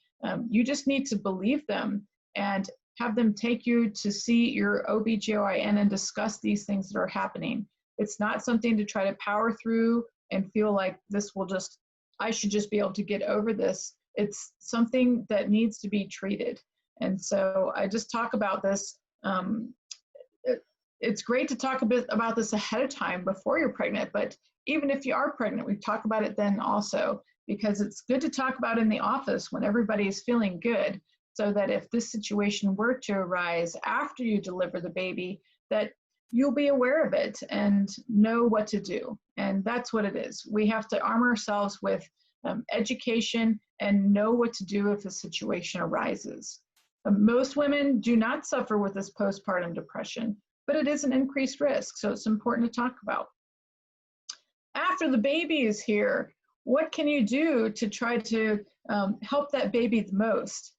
you just need to believe them and have them take you to see your OBGYN and discuss these things that are happening. It's not something to try to power through and feel like this will just, I should just be able to get over this. It's something that needs to be treated. And so I just talk about this. It's great to talk a bit about this ahead of time before you're pregnant, but even if you are pregnant, we talk about it then also, because it's good to talk about in the office when everybody is feeling good, so that if this situation were to arise after you deliver the baby, that you'll be aware of it and know what to do. And that's what it is. We have to arm ourselves with education and know what to do if a situation arises. Most women do not suffer with this postpartum depression, but it is an increased risk, so it's important to talk about. After the baby is here, what can you do to try to help that baby the most?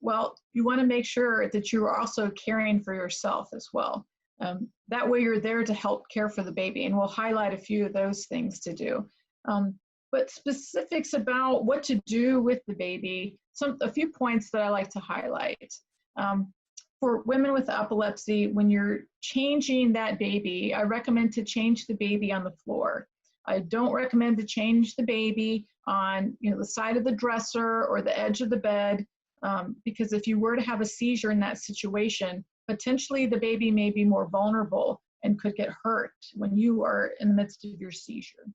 Well, you want to make sure that you are also caring for yourself as well. That way you're there to help care for the baby, and we'll highlight a few of those things to do. But specifics about what to do with the baby, a few points that I like to highlight. For women with epilepsy, when you're changing that baby, I recommend to change the baby on the floor. I don't recommend to change the baby on the side of the dresser or the edge of the bed, because if you were to have a seizure in that situation, potentially the baby may be more vulnerable and could get hurt when you are in the midst of your seizure.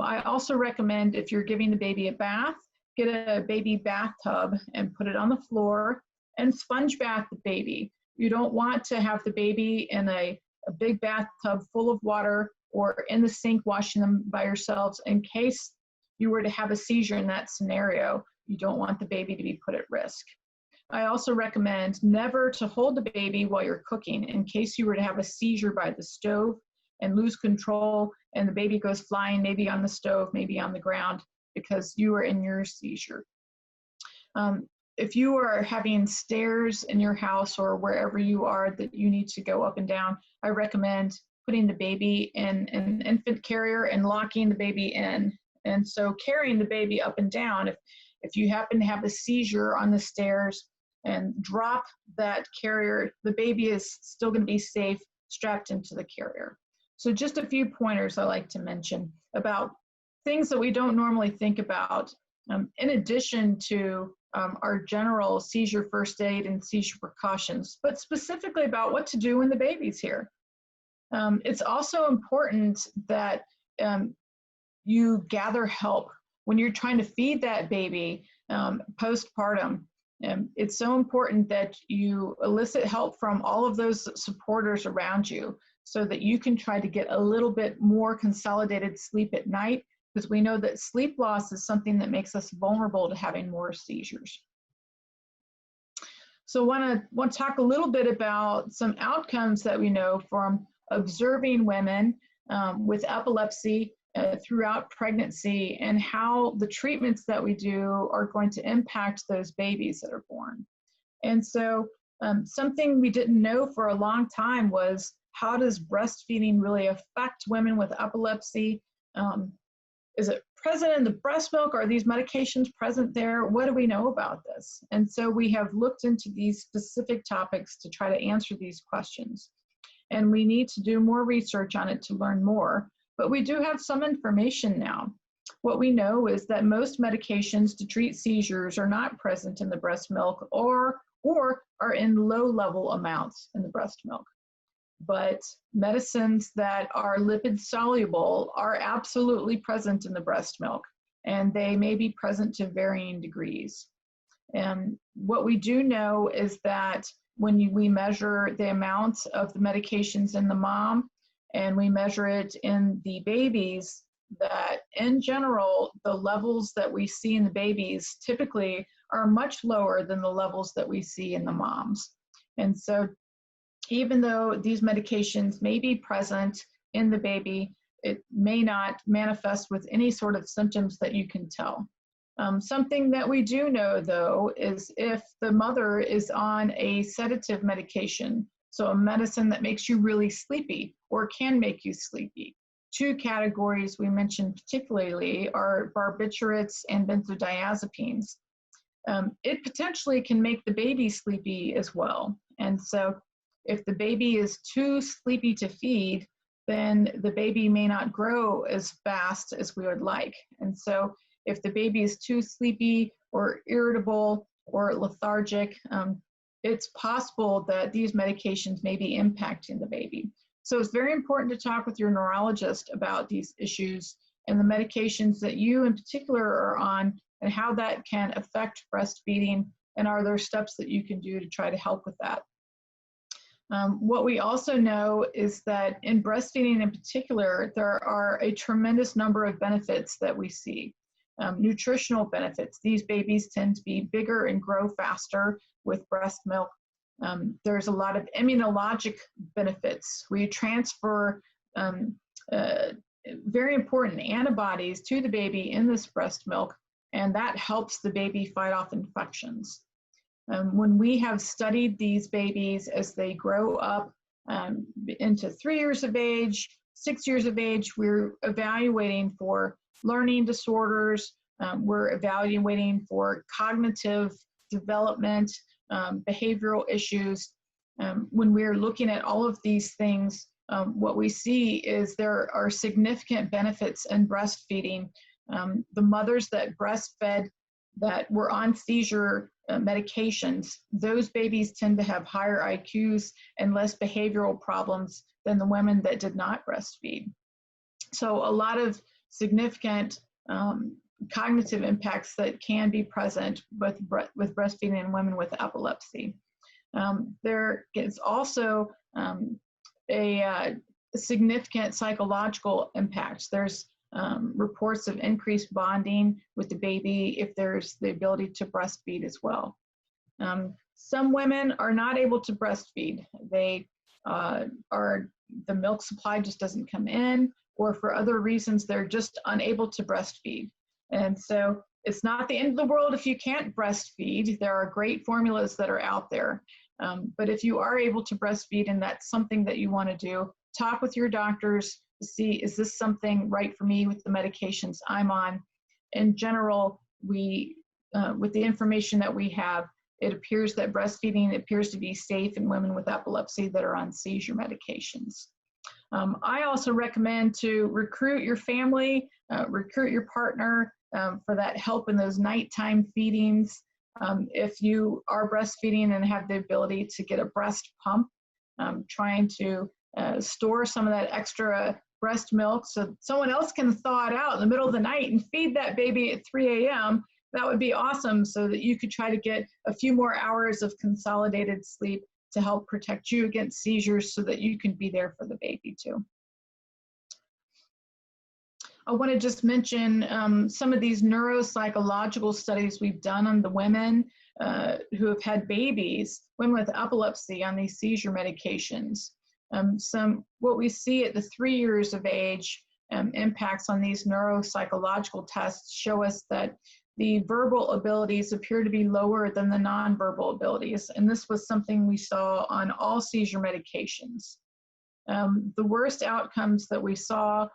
I also recommend, if you're giving the baby a bath, get a baby bathtub and put it on the floor and sponge bath the baby. You don't want to have the baby in a big bathtub full of water or in the sink washing them by yourselves in case you were to have a seizure in that scenario. You don't want the baby to be put at risk. I also recommend never to hold the baby while you're cooking in case you were to have a seizure by the stove and lose control and the baby goes flying, maybe on the stove, maybe on the ground, because you are in your seizure. If you are having stairs in your house or wherever you are that you need to go up and down, I recommend putting the baby in an infant carrier and locking the baby in. And so carrying the baby up and down, if you happen to have a seizure on the stairs and drop that carrier, the baby is still going to be safe strapped into the carrier. So just a few pointers I like to mention about things that we don't normally think about, in addition to our general seizure first aid and seizure precautions, but specifically about what to do when the baby's here. It's also important that you gather help when you're trying to feed that baby postpartum. It's so important that you elicit help from all of those supporters around you so that you can try to get a little bit more consolidated sleep at night, because we know that sleep loss is something that makes us vulnerable to having more seizures. So I want to talk a little bit about some outcomes that we know from observing women with epilepsy throughout pregnancy and how the treatments that we do are going to impact those babies that are born. And so something we didn't know for a long time was, how does breastfeeding really affect women with epilepsy? Is it present in the breast milk? Are these medications present there? What do we know about this? And so we have looked into these specific topics to try to answer these questions. And we need to do more research on it to learn more, but we do have some information now. What we know is that most medications to treat seizures are not present in the breast milk or are in low-level amounts in the breast milk. But medicines that are lipid soluble are absolutely present in the breast milk, and they may be present to varying degrees. And what we do know is that when we measure the amounts of the medications in the mom and we measure it in the babies, that in general, the levels that we see in the babies typically are much lower than the levels that we see in the moms. And so even though these medications may be present in the baby, it may not manifest with any sort of symptoms that you can tell. Something that we do know, though, is if the mother is on a sedative medication, so a medicine that makes you really sleepy or can make you sleepy. Two categories we mentioned particularly are barbiturates and benzodiazepines. It potentially can make the baby sleepy as well. And so if the baby is too sleepy to feed, then the baby may not grow as fast as we would like. And so if the baby is too sleepy or irritable or lethargic, it's possible that these medications may be impacting the baby. So it's very important to talk with your neurologist about these issues and the medications that you in particular are on and how that can affect breastfeeding, and are there steps that you can do to try to help with that. What we also know is that in breastfeeding in particular, there are a tremendous number of benefits that we see. Nutritional benefits. These babies tend to be bigger and grow faster with breast milk. There's a lot of immunologic benefits. We transfer very important antibodies to the baby in this breast milk, and that helps the baby fight off infections. When we have studied these babies as they grow up into 3 years of age, 6 years of age, we're evaluating for learning disorders, we're evaluating for cognitive development, behavioral issues. When we're looking at all of these things, what we see is there are significant benefits in breastfeeding. The mothers that breastfed that were on seizure medications, those babies tend to have higher IQs and less behavioral problems than the women that did not breastfeed. So a lot of significant cognitive impacts that can be present with breastfeeding in women with epilepsy. There is also a significant psychological impact. There's reports of increased bonding with the baby if there's the ability to breastfeed as well. Some women are not able to breastfeed. They the milk supply just doesn't come in, or for other reasons, they're just unable to breastfeed. And so it's not the end of the world if you can't breastfeed. There are great formulas that are out there. But if you are able to breastfeed and that's something that you want to do, talk with your doctors to see, is this something right for me with the medications I'm on? In general, with the information that we have, it appears that breastfeeding appears to be safe in women with epilepsy that are on seizure medications. I also recommend to recruit your family, recruit your partner for that help in those nighttime feedings. If you are breastfeeding and have the ability to get a breast pump, trying to store some of that extra breast milk so someone else can thaw it out in the middle of the night and feed that baby at 3 a.m. That would be awesome, so that you could try to get a few more hours of consolidated sleep to help protect you against seizures so that you can be there for the baby too. I want to just mention some of these neuropsychological studies we've done on the women who have had babies, women with epilepsy on these seizure medications. What we see at the 3 years of age impacts on these neuropsychological tests show us that the verbal abilities appear to be lower than the nonverbal abilities, and this was something we saw on all seizure medications. The worst outcomes that we saw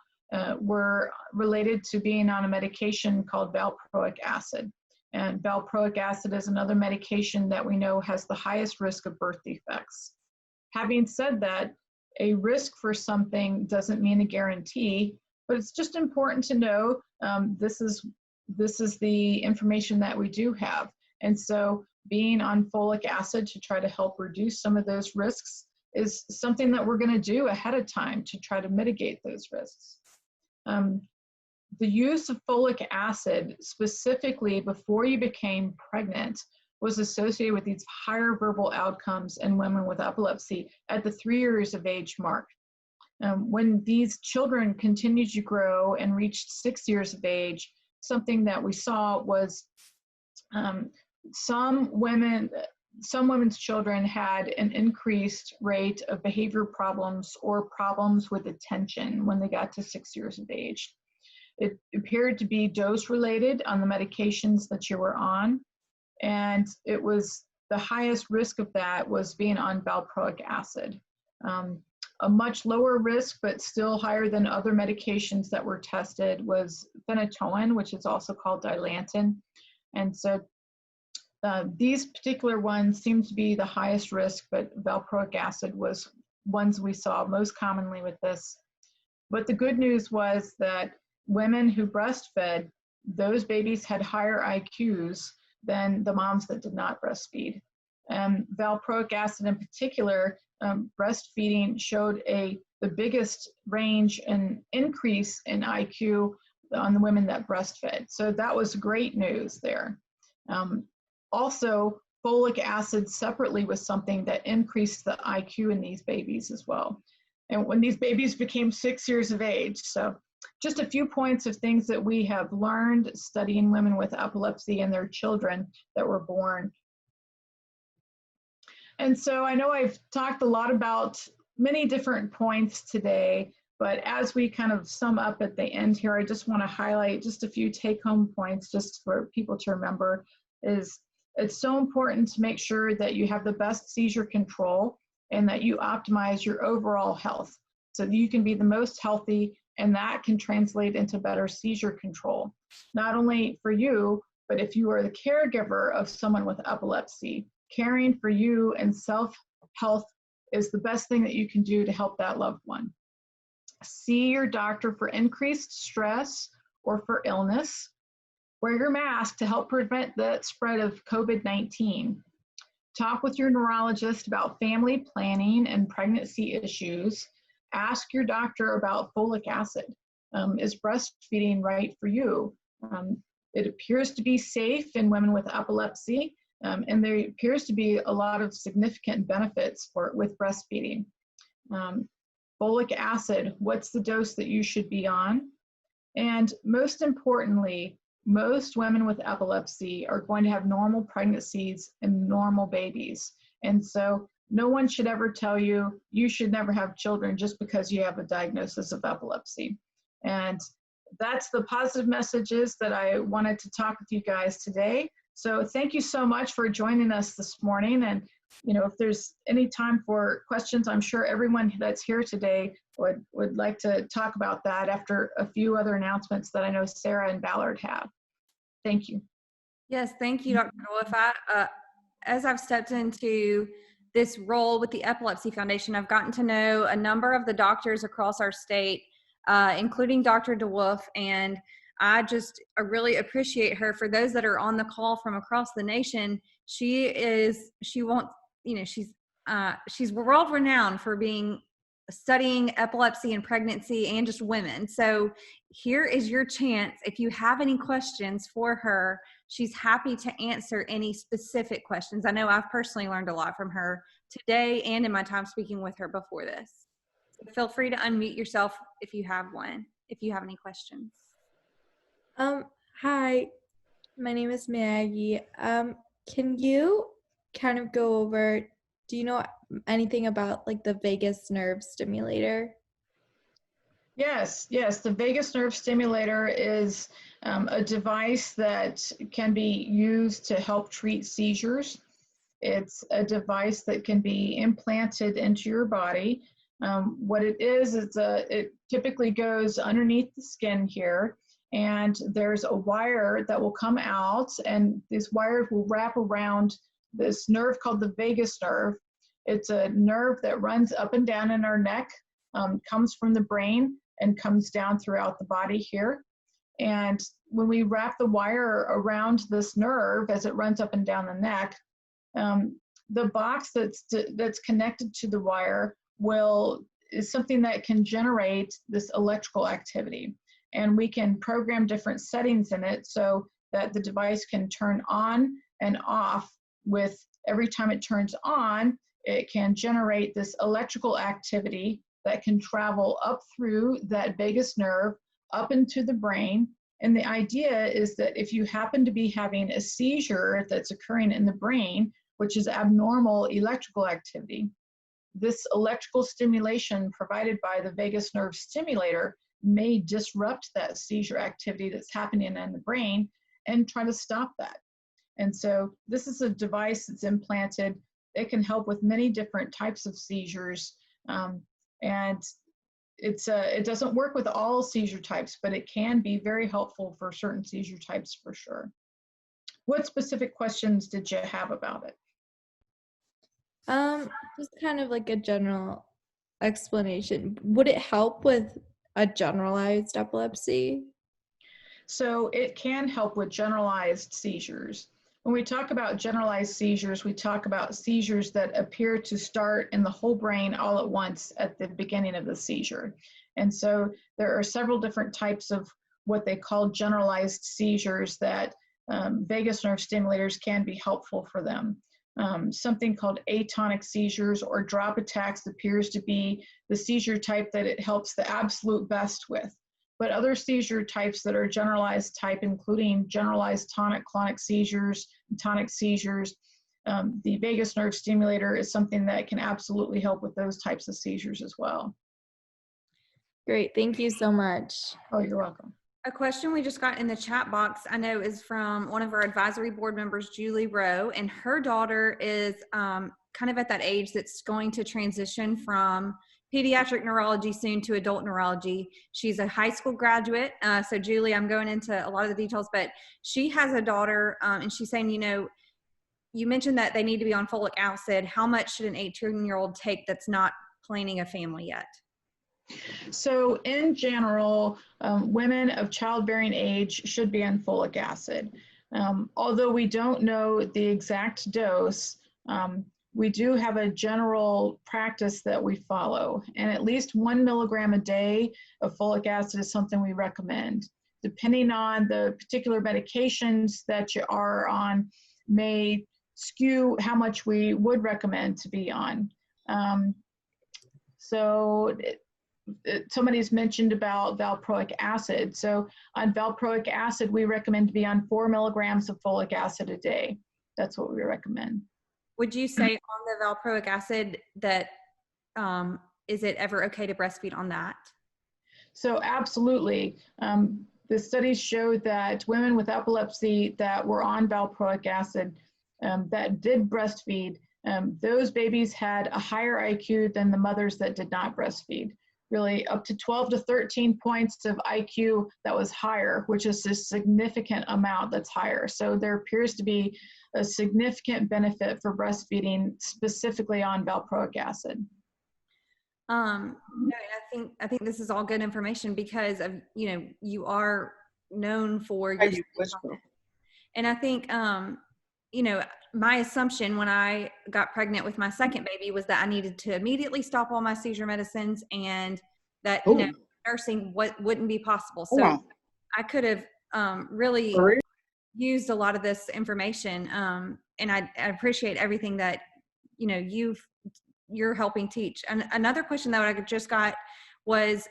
were related to being on a medication called valproic acid. And valproic acid is another medication that we know has the highest risk of birth defects. Having said that, a risk for something doesn't mean a guarantee, but it's just important to know this is the information that we do have. And so being on folic acid to try to help reduce some of those risks is something that we're going to do ahead of time to try to mitigate those risks. The use of folic acid specifically before you became pregnant was associated with these higher verbal outcomes in women with epilepsy at the 3 years of age mark. When these children continued to grow and reached 6 years of age, something that we saw was some women's children had an increased rate of behavior problems or problems with attention when they got to 6 years of age. It appeared to be dose related on the medications that you were on, and it was the highest risk of that was being on valproic acid. A much lower risk, but still higher than other medications that were tested, was phenytoin, which is also called Dilantin. And so these particular ones seem to be the highest risk, but valproic acid was ones we saw most commonly with this. But the good news was that women who breastfed, those babies had higher IQs than the moms that did not breastfeed. Valproic acid in particular, breastfeeding showed the biggest range and increase in IQ on the women that breastfed. So that was great news there. Also, folic acid separately was something that increased the IQ in these babies as well. And when these babies became 6 years of age. So just a few points of things that we have learned studying women with epilepsy and their children that were born. And so I know I've talked a lot about many different points today, but as we kind of sum up at the end here, I just want to highlight just a few take-home points just for people to remember. Is it's so important to make sure that you have the best seizure control and that you optimize your overall health so that you can be the most healthy, and that can translate into better seizure control, not only for you, but if you are the caregiver of someone with epilepsy, caring for you and self-health is the best thing that you can do to help that loved one. See your doctor for increased stress or for illness. Wear your mask to help prevent the spread of COVID-19. Talk with your neurologist about family planning and pregnancy issues. Ask your doctor about folic acid. Is breastfeeding right for you? It appears to be safe in women with epilepsy, and there appears to be a lot of significant benefits with breastfeeding. Folic acid, what's the dose that you should be on? And most importantly, most women with epilepsy are going to have normal pregnancies and normal babies. And so no one should ever tell you you should never have children just because you have a diagnosis of epilepsy. And that's the positive messages that I wanted to talk with you guys today. So thank you so much for joining us this morning. And if there's any time for questions, I'm sure everyone that's here today would like to talk about that after a few other announcements that I know Sarah and Ballard have. Thank you. Yes, thank you, Dr. DeWolfe. As I've stepped into this role with the Epilepsy Foundation, I've gotten to know a number of the doctors across our state, including Dr. DeWolfe, and I really appreciate her. For those that are on the call from across the nation, she's world renowned for studying epilepsy and pregnancy and just women. So here is your chance. If you have any questions for her, she's happy to answer any specific questions. I know I've personally learned a lot from her today and in my time speaking with her before this. So feel free to unmute yourself if you have any questions. Hi, my name is Maggie. Can you kind of go over, do you know anything about like the vagus nerve stimulator? Yes, the vagus nerve stimulator is a device that can be used to help treat seizures. It's a device that can be implanted into your body. What it is, it typically goes underneath the skin here, and there's a wire that will come out, and this wire will wrap around this nerve called the vagus nerve. It's a nerve that runs up and down in our neck, comes from the brain, and comes down throughout the body here. And when we wrap the wire around this nerve as it runs up and down the neck, the box that's connected to the wire is something that can generate this electrical activity. And we can program different settings in it so that the device can turn on and off. With every time it turns on, it can generate this electrical activity that can travel up through that vagus nerve, up into the brain, And the idea is that if you happen to be having a seizure that's occurring in the brain, which is abnormal electrical activity, this electrical stimulation provided by the vagus nerve stimulator may disrupt that seizure activity that's happening in the brain and try to stop that. And so this is a device that's implanted. It can help with many different types of seizures. And it doesn't work with all seizure types, but it can be very helpful for certain seizure types for sure. What specific questions did you have about it? Just kind of like a general explanation. Would it help with a generalized epilepsy? So it can help with generalized seizures. When we talk about generalized seizures, we talk about seizures that appear to start in the whole brain all at once at the beginning of the seizure. And so there are several different types of what they call generalized seizures that vagus nerve stimulators can be helpful for them. Something called atonic seizures or drop attacks appears to be the seizure type that it helps the absolute best with. But other seizure types that are generalized type, including generalized tonic-clonic seizures, tonic seizures, the vagus nerve stimulator is something that can absolutely help with those types of seizures as well. Great, thank you so much. Oh, you're welcome. A question we just got in the chat box, I know, is from one of our advisory board members, Julie Rowe, and her daughter is kind of at that age that's going to transition from pediatric neurology soon to adult neurology. She's a high school graduate. So Julie, I'm going into a lot of the details, but she has a daughter and she's saying, you know, you mentioned that they need to be on folic acid. How much should an 18-year-old take that's not planning a family yet? So in general, women of childbearing age should be on folic acid. Although we don't know the exact dose, we do have a general practice that we follow, and at least 1 milligram a day of folic acid is something we recommend. Depending on the particular medications that you are on may skew how much we would recommend to be on. Somebody's mentioned about valproic acid. So on valproic acid, we recommend to be on 4 milligrams of folic acid a day. That's what we recommend. Would you say on the valproic acid that, is it ever okay to breastfeed on that? So absolutely. The studies showed that women with epilepsy that were on valproic acid that did breastfeed, those babies had a higher IQ than the mothers that did not breastfeed. Really up to 12 to 13 points of IQ that was higher, which is a significant amount that's higher. So there appears to be a significant benefit for breastfeeding specifically on valproic acid. I think this is all good information because of, you know, you are known for your, and I think, you know, my assumption when I got pregnant with my second baby was that I needed to immediately stop all my seizure medicines and that, you know, nursing wouldn't be possible. So I could have really used a lot of this information. And I appreciate everything that, you know, you're helping teach. And another question that I just got was,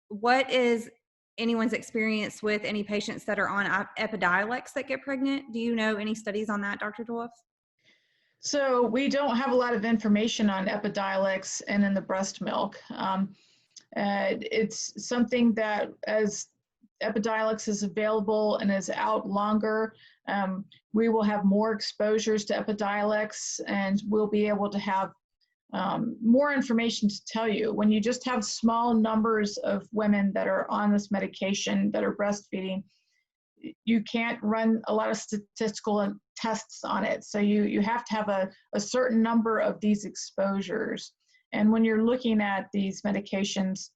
what is anyone's experience with any patients that are on Epidiolex that get pregnant? Do you know any studies on that, Dr. DeWolfe? So we don't have a lot of information on Epidiolex and in the breast milk. It's something that as Epidiolex is available and is out longer, we will have more exposures to Epidiolex and we'll be able to have more information to tell you. When you just have small numbers of women that are on this medication that are breastfeeding, you can't run a lot of statistical tests on it. So you have to have a certain number of these exposures. And when you're looking at these medications,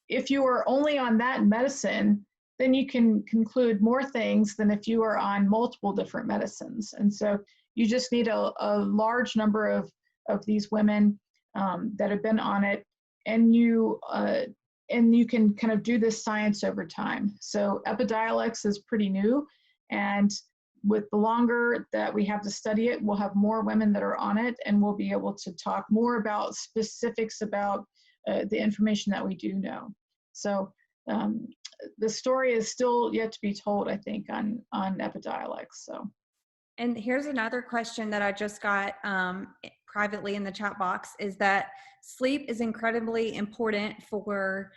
if you are only on that medicine, then you can conclude more things than if you are on multiple different medicines. And so you just need a large number of these women that have been on it, and you can kind of do this science over time. So Epidiolex is pretty new, and with the longer that we have to study it, we'll have more women that are on it, and we'll be able to talk more about specifics about the information that we do know. So the story is still yet to be told, I think, on Epidiolex. So. And here's another question that I just got privately in the chat box, is that sleep is incredibly important for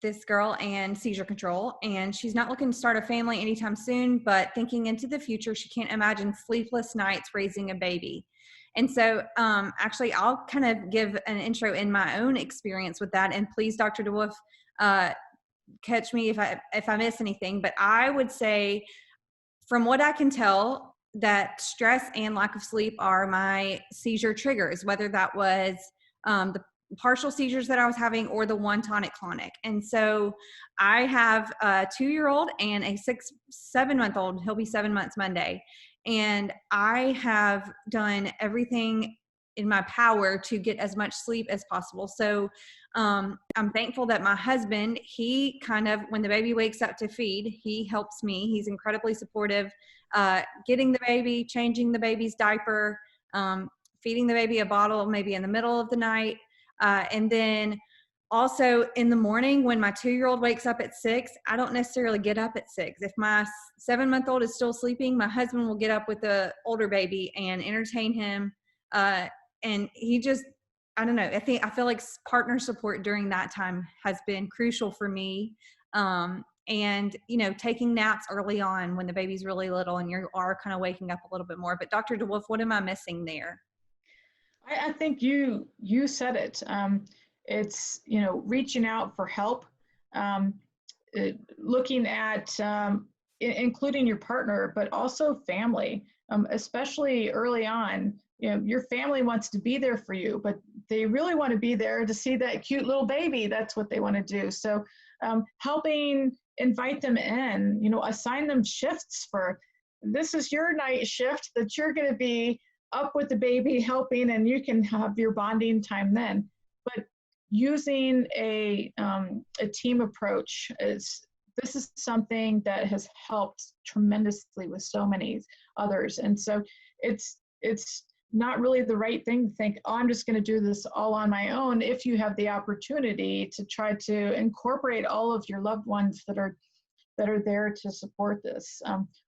this girl and seizure control. And she's not looking to start a family anytime soon, but thinking into the future, she can't imagine sleepless nights raising a baby. And so actually, I'll kind of give an intro in my own experience with that. And please, Dr. DeWolfe, catch me if I miss anything. But I would say, from what I can tell, that stress and lack of sleep are my seizure triggers, whether that was the partial seizures that I was having or the one tonic-clonic. And so I have a 2-year-old and a 7-month-old. He'll be 7 months Monday. And I have done everything in my power to get as much sleep as possible. So I'm thankful that my husband, he kind of, when the baby wakes up to feed, he helps me. He's incredibly supportive, getting the baby, changing the baby's diaper, feeding the baby a bottle maybe in the middle of the night. And then also in the morning, when my 2-year-old wakes up at 6, I don't necessarily get up at 6. If my 7-month-old is still sleeping, my husband will get up with the older baby and entertain him. And he just, I don't know, I feel like partner support during that time has been crucial for me. And, you know, taking naps early on when the baby's really little and you are kind of waking up a little bit more. But Dr. DeWolfe, what am I missing there? I think you said it. It's, you know, reaching out for help, looking at including your partner, but also family, especially early on. You know, your family wants to be there for you, but they really want to be there to see that cute little baby. That's what they want to do. So helping invite them in, you know, assign them shifts for, this is your night shift that you're going to be up with the baby helping, and you can have your bonding time then. But using a team approach this is something that has helped tremendously with so many others. And so it's not really the right thing to think, oh, I'm just going to do this all on my own, if you have the opportunity to try to incorporate all of your loved ones that are there to support this.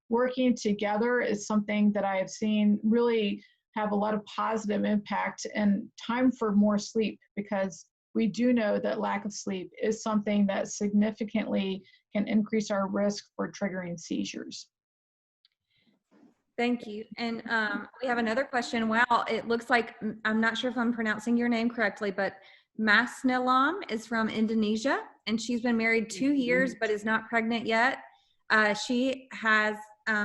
Working together is something that I have seen really have a lot of positive impact, and time for more sleep, because we do know that lack of sleep is something that significantly can increase our risk for triggering seizures. Thank you. And we have another question. Wow, it looks like, I'm not sure if I'm pronouncing your name correctly, but Masnilam is from Indonesia, and she's been married 2 years but is not pregnant yet. She has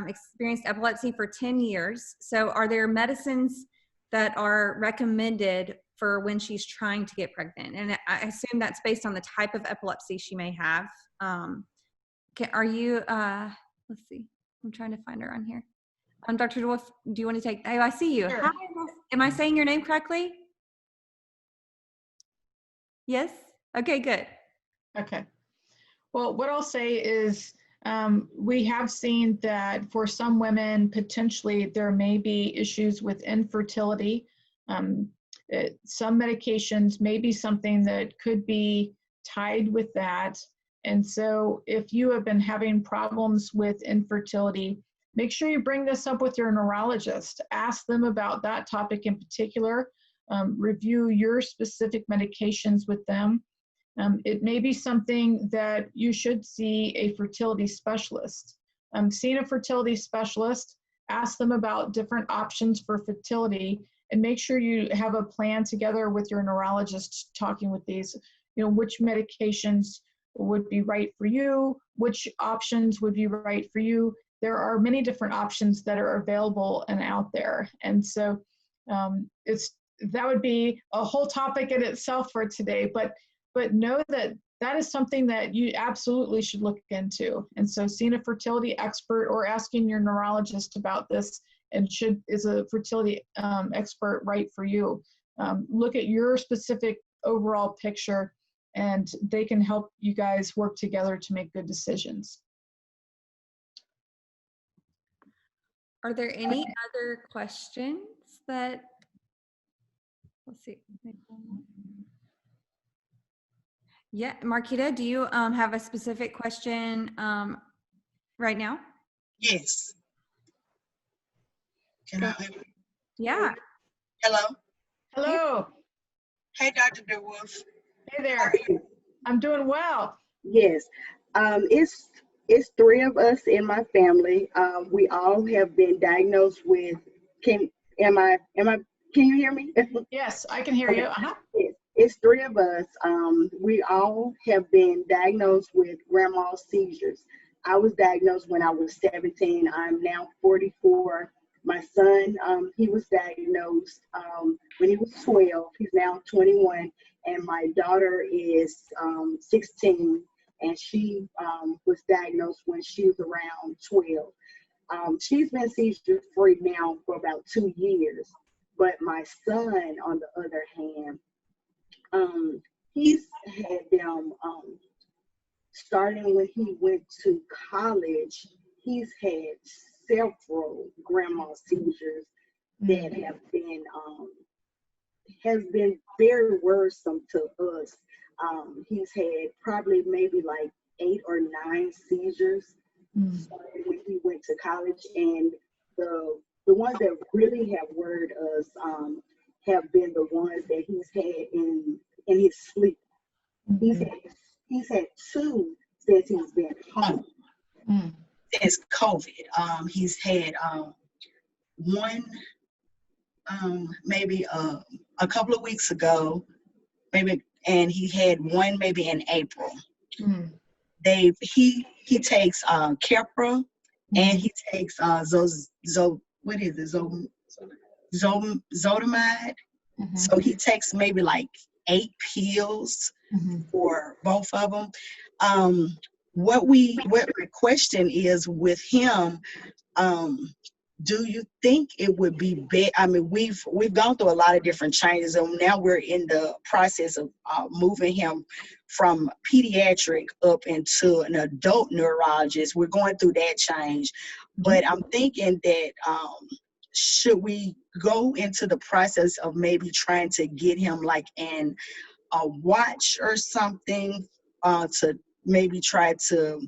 experienced epilepsy for 10 years. So are there medicines that are recommended for when she's trying to get pregnant? And I assume that's based on the type of epilepsy she may have. Are you, let's see, I'm trying to find her on here. Dr. DeWolfe, do you want to take, oh, I see you. Sure. Hi, am I saying your name correctly? Yes? Okay, good. Okay. Well, what I'll say is we have seen that for some women, potentially there may be issues with infertility. Some medications may be something that could be tied with that. And so if you have been having problems with infertility, make sure you bring this up with your neurologist. Ask them about that topic in particular. Review your specific medications with them. It may be something that you should see a fertility specialist. Seeing a fertility specialist, ask them about different options for fertility, and make sure you have a plan together with your neurologist talking with these, you know, which medications would be right for you, which options would be right for you. There are many different options that are available and out there. And so that would be a whole topic in itself for today, but know that that is something that you absolutely should look into. And so seeing a fertility expert or asking your neurologist about this, and is a fertility expert right for you? Look at your specific overall picture, and they can help you guys work together to make good decisions. Are there any other questions that, let's see. Yeah, Marquita, do you have a specific question right now? Yes. Can Go. I? Yeah. Hello. Hello. Hey, Dr. DeWolfe. Hey there. I'm doing well. Yes, it's three of us in my family. We all have been diagnosed with. Can Can you hear me? Yes, I can hear you. Uh-huh. Yes, it's three of us. We all have been diagnosed with grand mal seizures. I was diagnosed when I was 17. I'm now 44. My son, he was diagnosed when he was 12. He's now 21. And my daughter is 16, and she was diagnosed when she was around 12. She's been seizure free now for about 2 years. But my son, on the other hand, he's had them starting when he went to college. He's had several grand mal seizures that has been very worrisome to us. He's had probably maybe like 8 or 9 seizures when he went to college, and the ones that really have worried us have been the ones that he's had in his sleep. He's had 2 since he's been home. Since COVID, he's had one maybe a couple of weeks ago, maybe, and he had one maybe in April. He takes Keppra, and he takes Zotamide. So he takes maybe like 8 pills for both of them. What my question is with him, do you think it would be better? I mean, we've gone through a lot of different changes, and now we're in the process of moving him from pediatric up into an adult neurologist. We're going through that change, but I'm thinking that should we go into the process of maybe trying to get him like a watch or something to maybe try to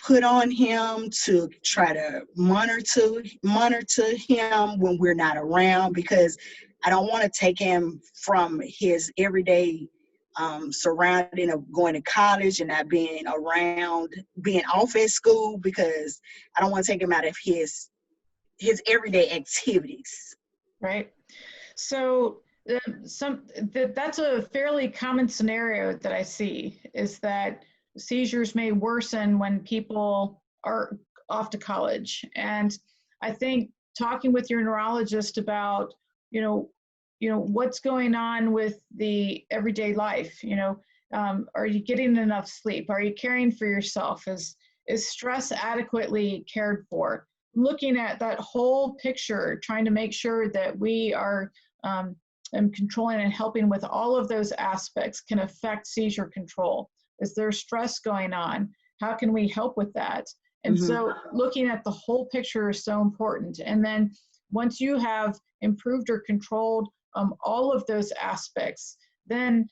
put on him to try to monitor him when we're not around, because I don't want to take him from his everyday surrounding of going to college and not being around, being off at school, because I don't want to take him out of his everyday activities. Right. So that's a fairly common scenario that I see, is that seizures may worsen when people are off to college. And I think talking with your neurologist about, what's going on with the everyday life, are you getting enough sleep? Are you caring for yourself? Is stress adequately cared for? Looking at that whole picture, trying to make sure that we are controlling and helping with all of those aspects can affect seizure control. Is there stress going on? How can we help with that? And so looking at the whole picture is so important. And then once you have improved or controlled all of those aspects, then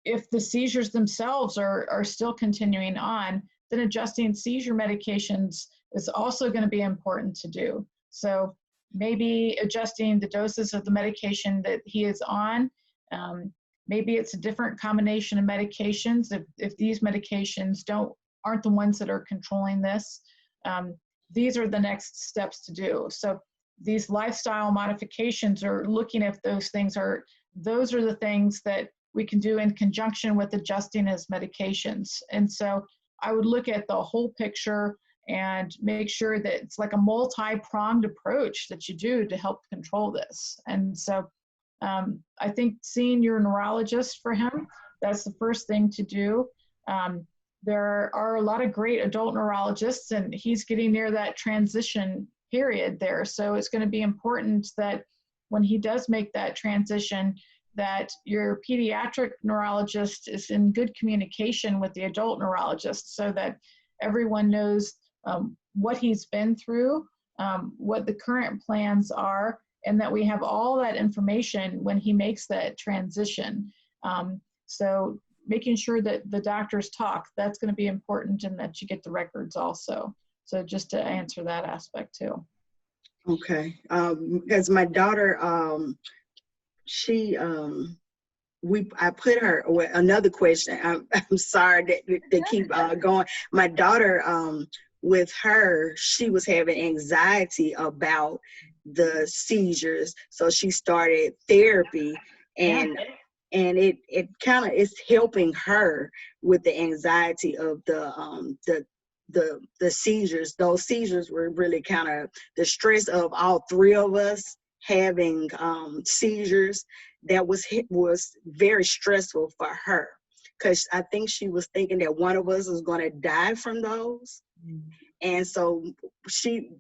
if the seizures themselves are still continuing on, then adjusting seizure medications is also going to be important to do. So maybe adjusting the doses of the medication that he is on. Maybe it's a different combination of medications if these medications aren't the ones that are controlling this. These are the next steps to do. So these lifestyle modifications are looking at those are the things that we can do in conjunction with adjusting his medications. And so I would look at the whole picture and make sure that it's like a multi-pronged approach that you do to help control this. And so I think seeing your neurologist for him, that's the first thing to do. There are a lot of great adult neurologists, and he's getting near that transition period there. So it's going to be important that when he does make that transition, that your pediatric neurologist is in good communication with the adult neurologist, so that everyone knows what he's been through, what the current plans are, and that we have all that information when he makes that transition. So making sure that the doctors talk, that's going to be important, and that you get the records also. So just to answer that aspect too. Okay, because my daughter, I put her, well, another question, I'm sorry to keep going. My daughter, with her, she was having anxiety about the seizures, so she started therapy, and it kind of is helping her with the anxiety of the seizures. Those seizures were really kind of the stress of all three of us having seizures. That was very stressful for her, because I think she was thinking that one of us was going to die from those. And so she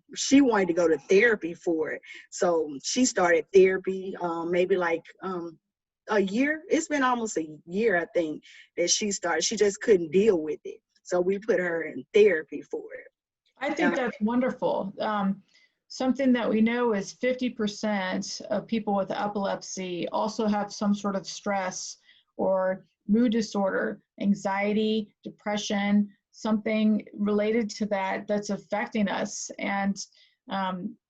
wanted to go to therapy for it. So she started therapy maybe like a year. It's been almost a year, I think, that she started. She just couldn't deal with it. So we put her in therapy for it. I think that's wonderful. Something that we know is 50% of people with epilepsy also have some sort of stress or mood disorder, anxiety, depression, something related to that that's affecting us. And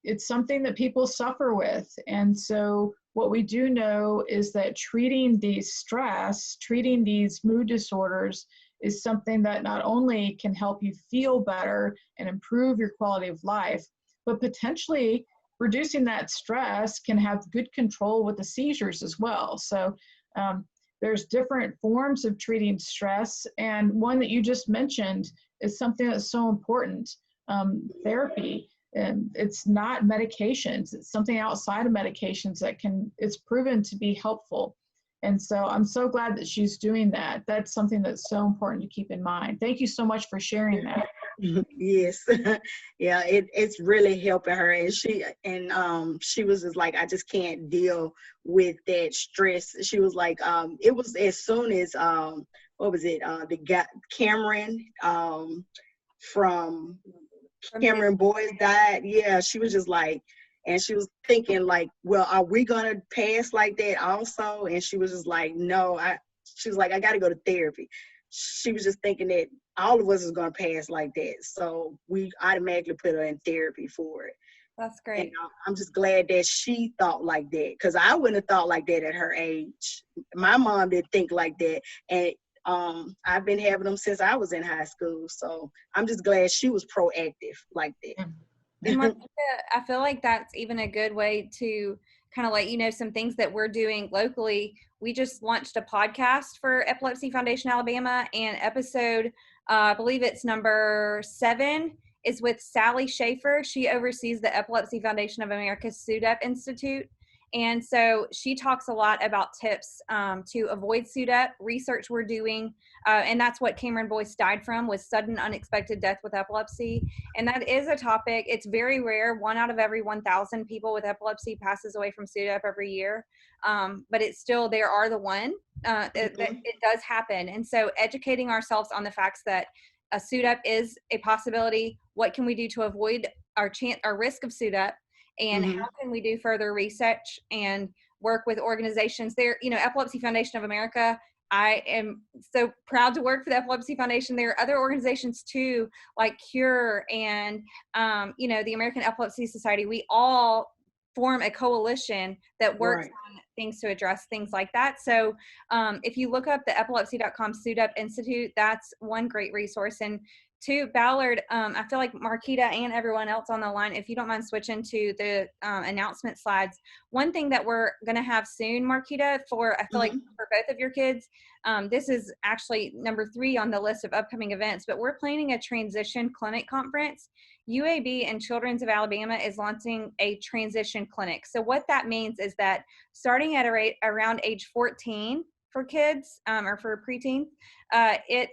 it's something that people suffer with. And so what we do know is that treating these stress, treating these mood disorders is something that not only can help you feel better and improve your quality of life, but potentially reducing that stress can have good control with the seizures as well. So there's different forms of treating stress, and one that you just mentioned is something that's so important, therapy. And it's not medications, it's something outside of medications that it's proven to be helpful. And so I'm so glad that she's doing that. That's something that's so important to keep in mind. Thank you so much for sharing that. Yes. Yeah, it's really helping her. And she was just like, I just can't deal with that stress. She was like, it was as soon as what was it, the guy Cameron from Cameron Boys died. Yeah, she was just like, and she was thinking like, well, are we gonna pass like that also? And she was just like, no. She was like, I gotta go to therapy. She was just thinking that all of us is gonna pass like that. So we automatically put her in therapy for it. That's great. And I'm just glad that she thought like that, because I wouldn't have thought like that at her age. My mom didn't think like that. And I've been having them since I was in high school. So I'm just glad she was proactive like that. And Martha, I feel like that's even a good way to kind of let you know some things that we're doing locally. We just launched a podcast for Epilepsy Foundation Alabama, and episode, I believe it's number 7, is with Sally Schaefer. She oversees the Epilepsy Foundation of America's SUDEP Institute. And so she talks a lot about tips to avoid SUDEP, research we're doing, and that's what Cameron Boyce died from, was sudden unexpected death with epilepsy. And that is a topic. It's very rare. 1 out of every 1,000 people with epilepsy passes away from SUDEP every year. But it's still, there are the one. It does happen. And so educating ourselves on the facts that a SUDEP is a possibility. What can we do to avoid our risk of SUDEP? And how can we do further research and work with organizations there? You know, Epilepsy Foundation of America, I am so proud to work for the Epilepsy Foundation. There are other organizations too, like Cure and, you know, the American Epilepsy Society. We all form a coalition that works on things to address things like that. So if you look up the epilepsy.com SUDEP Institute, that's one great resource. And to Ballard, I feel like Marquita and everyone else on the line, if you don't mind switching to the announcement slides. One thing that we're going to have soon, Marquita, for I feel like for both of your kids, this is actually number 3 on the list of upcoming events, but we're planning a transition clinic conference. UAB and Children's of Alabama is launching a transition clinic. So what that means is that starting at around age 14 for kids or for preteens, it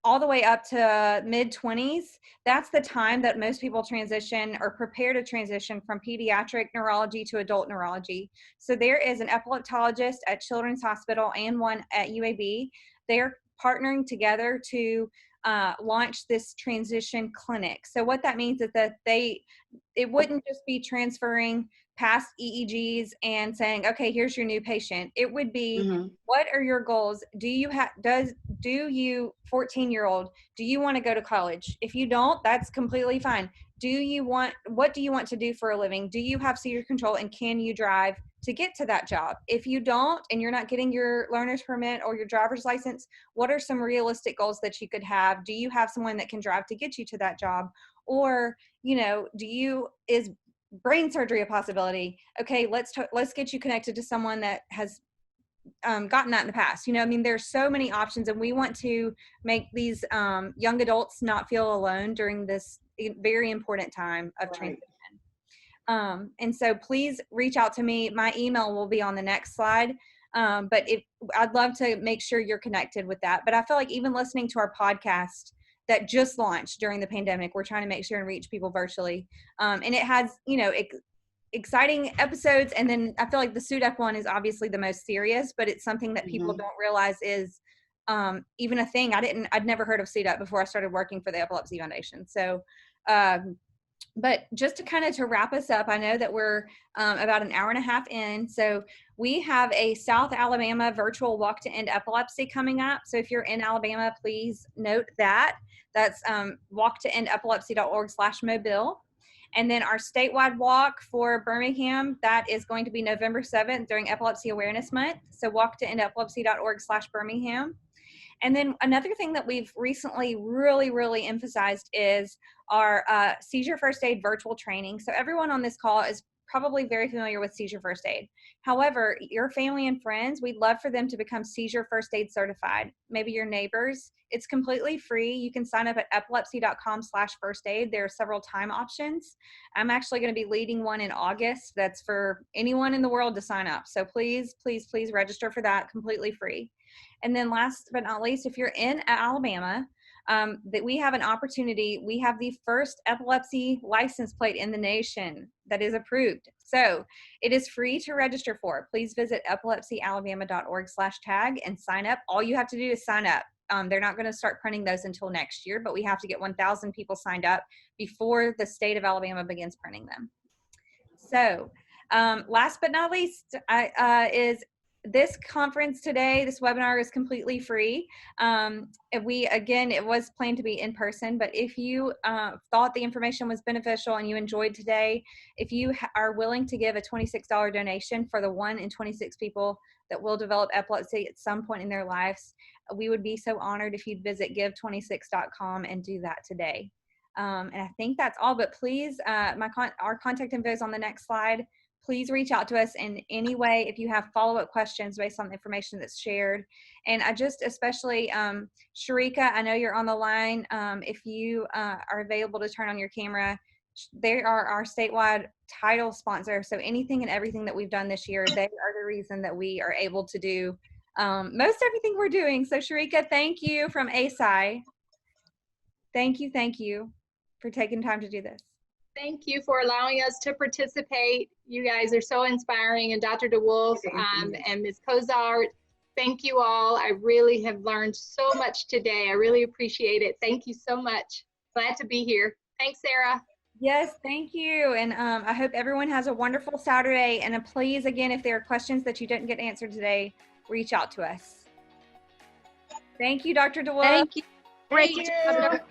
all the way up to mid-20s, that's the time that most people transition or prepare to transition from pediatric neurology to adult neurology. So there is an epileptologist at Children's Hospital and one at UAB. They're partnering together to launched this transition clinic. So what that means is that it wouldn't just be transferring past EEGs and saying, okay, here's your new patient. It would be, what are your goals? Do you 14-year-old, do you want to go to college? If you don't, that's completely fine. What do you want to do for a living? Do you have seizure control, and can you drive to get to that job? If you don't, and you're not getting your learner's permit or your driver's license, what are some realistic goals that you could have? Do you have someone that can drive to get you to that job? Or, is brain surgery a possibility? Okay, let's get you connected to someone that has gotten that in the past. There's so many options, and we want to make these young adults not feel alone during this very important time of transition. And so please reach out to me. My email will be on the next slide. But I'd love to make sure you're connected with that. But I feel like even listening to our podcast that just launched during the pandemic, we're trying to make sure and reach people virtually. And it has, exciting episodes. And then I feel like the Suit Up one is obviously the most serious, but it's something that people don't realize is even a thing. I'd never heard of Suit Up before I started working for the Epilepsy Foundation. So, but just to wrap us up, I know that we're about an hour and a half in. So we have a South Alabama virtual walk to end epilepsy coming up. So if you're in Alabama, please note that. That's walktoendepilepsy.org/mobile. And then our statewide walk for Birmingham, that is going to be November 7th during Epilepsy Awareness Month. So walktoendepilepsy.org/Birmingham. And then another thing that we've recently really, really emphasized is our seizure first aid virtual training. So everyone on this call is probably very familiar with seizure first aid. However, your family and friends, we'd love for them to become seizure first aid certified. Maybe your neighbors. It's completely free. You can sign up at epilepsy.com/first aid. There are several time options. I'm actually going to be leading one in August. That's for anyone in the world to sign up. So please, please, please register for that, completely free. And then last but not least, if you're in Alabama, that we have an opportunity. We have the first epilepsy license plate in the nation that is approved. So it is free to register for. Please visit epilepsyalabama.org/tag and sign up. All you have to do is sign up. They're not going to start printing those until next year, but we have to get 1,000 people signed up before the state of Alabama begins printing them. So last but not least is this conference today. This webinar is completely free. It was planned to be in person, but if you thought the information was beneficial and you enjoyed today, if you are willing to give a $26 donation for the 1 in 26 people that will develop epilepsy at some point in their lives, we would be so honored if you'd visit give26.com and do that today. And I think that's all, but please, our contact info is on the next slide. Please reach out to us in any way if you have follow-up questions based on the information that's shared. And I just especially, Sharika, I know you're on the line. If you are available to turn on your camera, they are our statewide title sponsor. So anything and everything that we've done this year, they are the reason that we are able to do most everything we're doing. So Sharika, thank you from ASI. Thank you for taking time to do this. Thank you for allowing us to participate. You guys are so inspiring, and Dr. DeWolfe and Ms. Cozart, thank you all. I really have learned so much today. I really appreciate it. Thank you so much. Glad to be here. Thanks, Sarah. Yes, thank you. And I hope everyone has a wonderful Saturday. And please, again, if there are questions that you didn't get answered today, reach out to us. Thank you, Dr. DeWolfe. Thank you. Great job.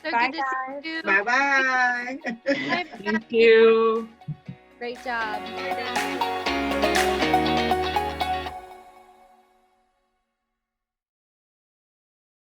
So Bye, good to guys. see you. Bye-bye. Thank you. Great job.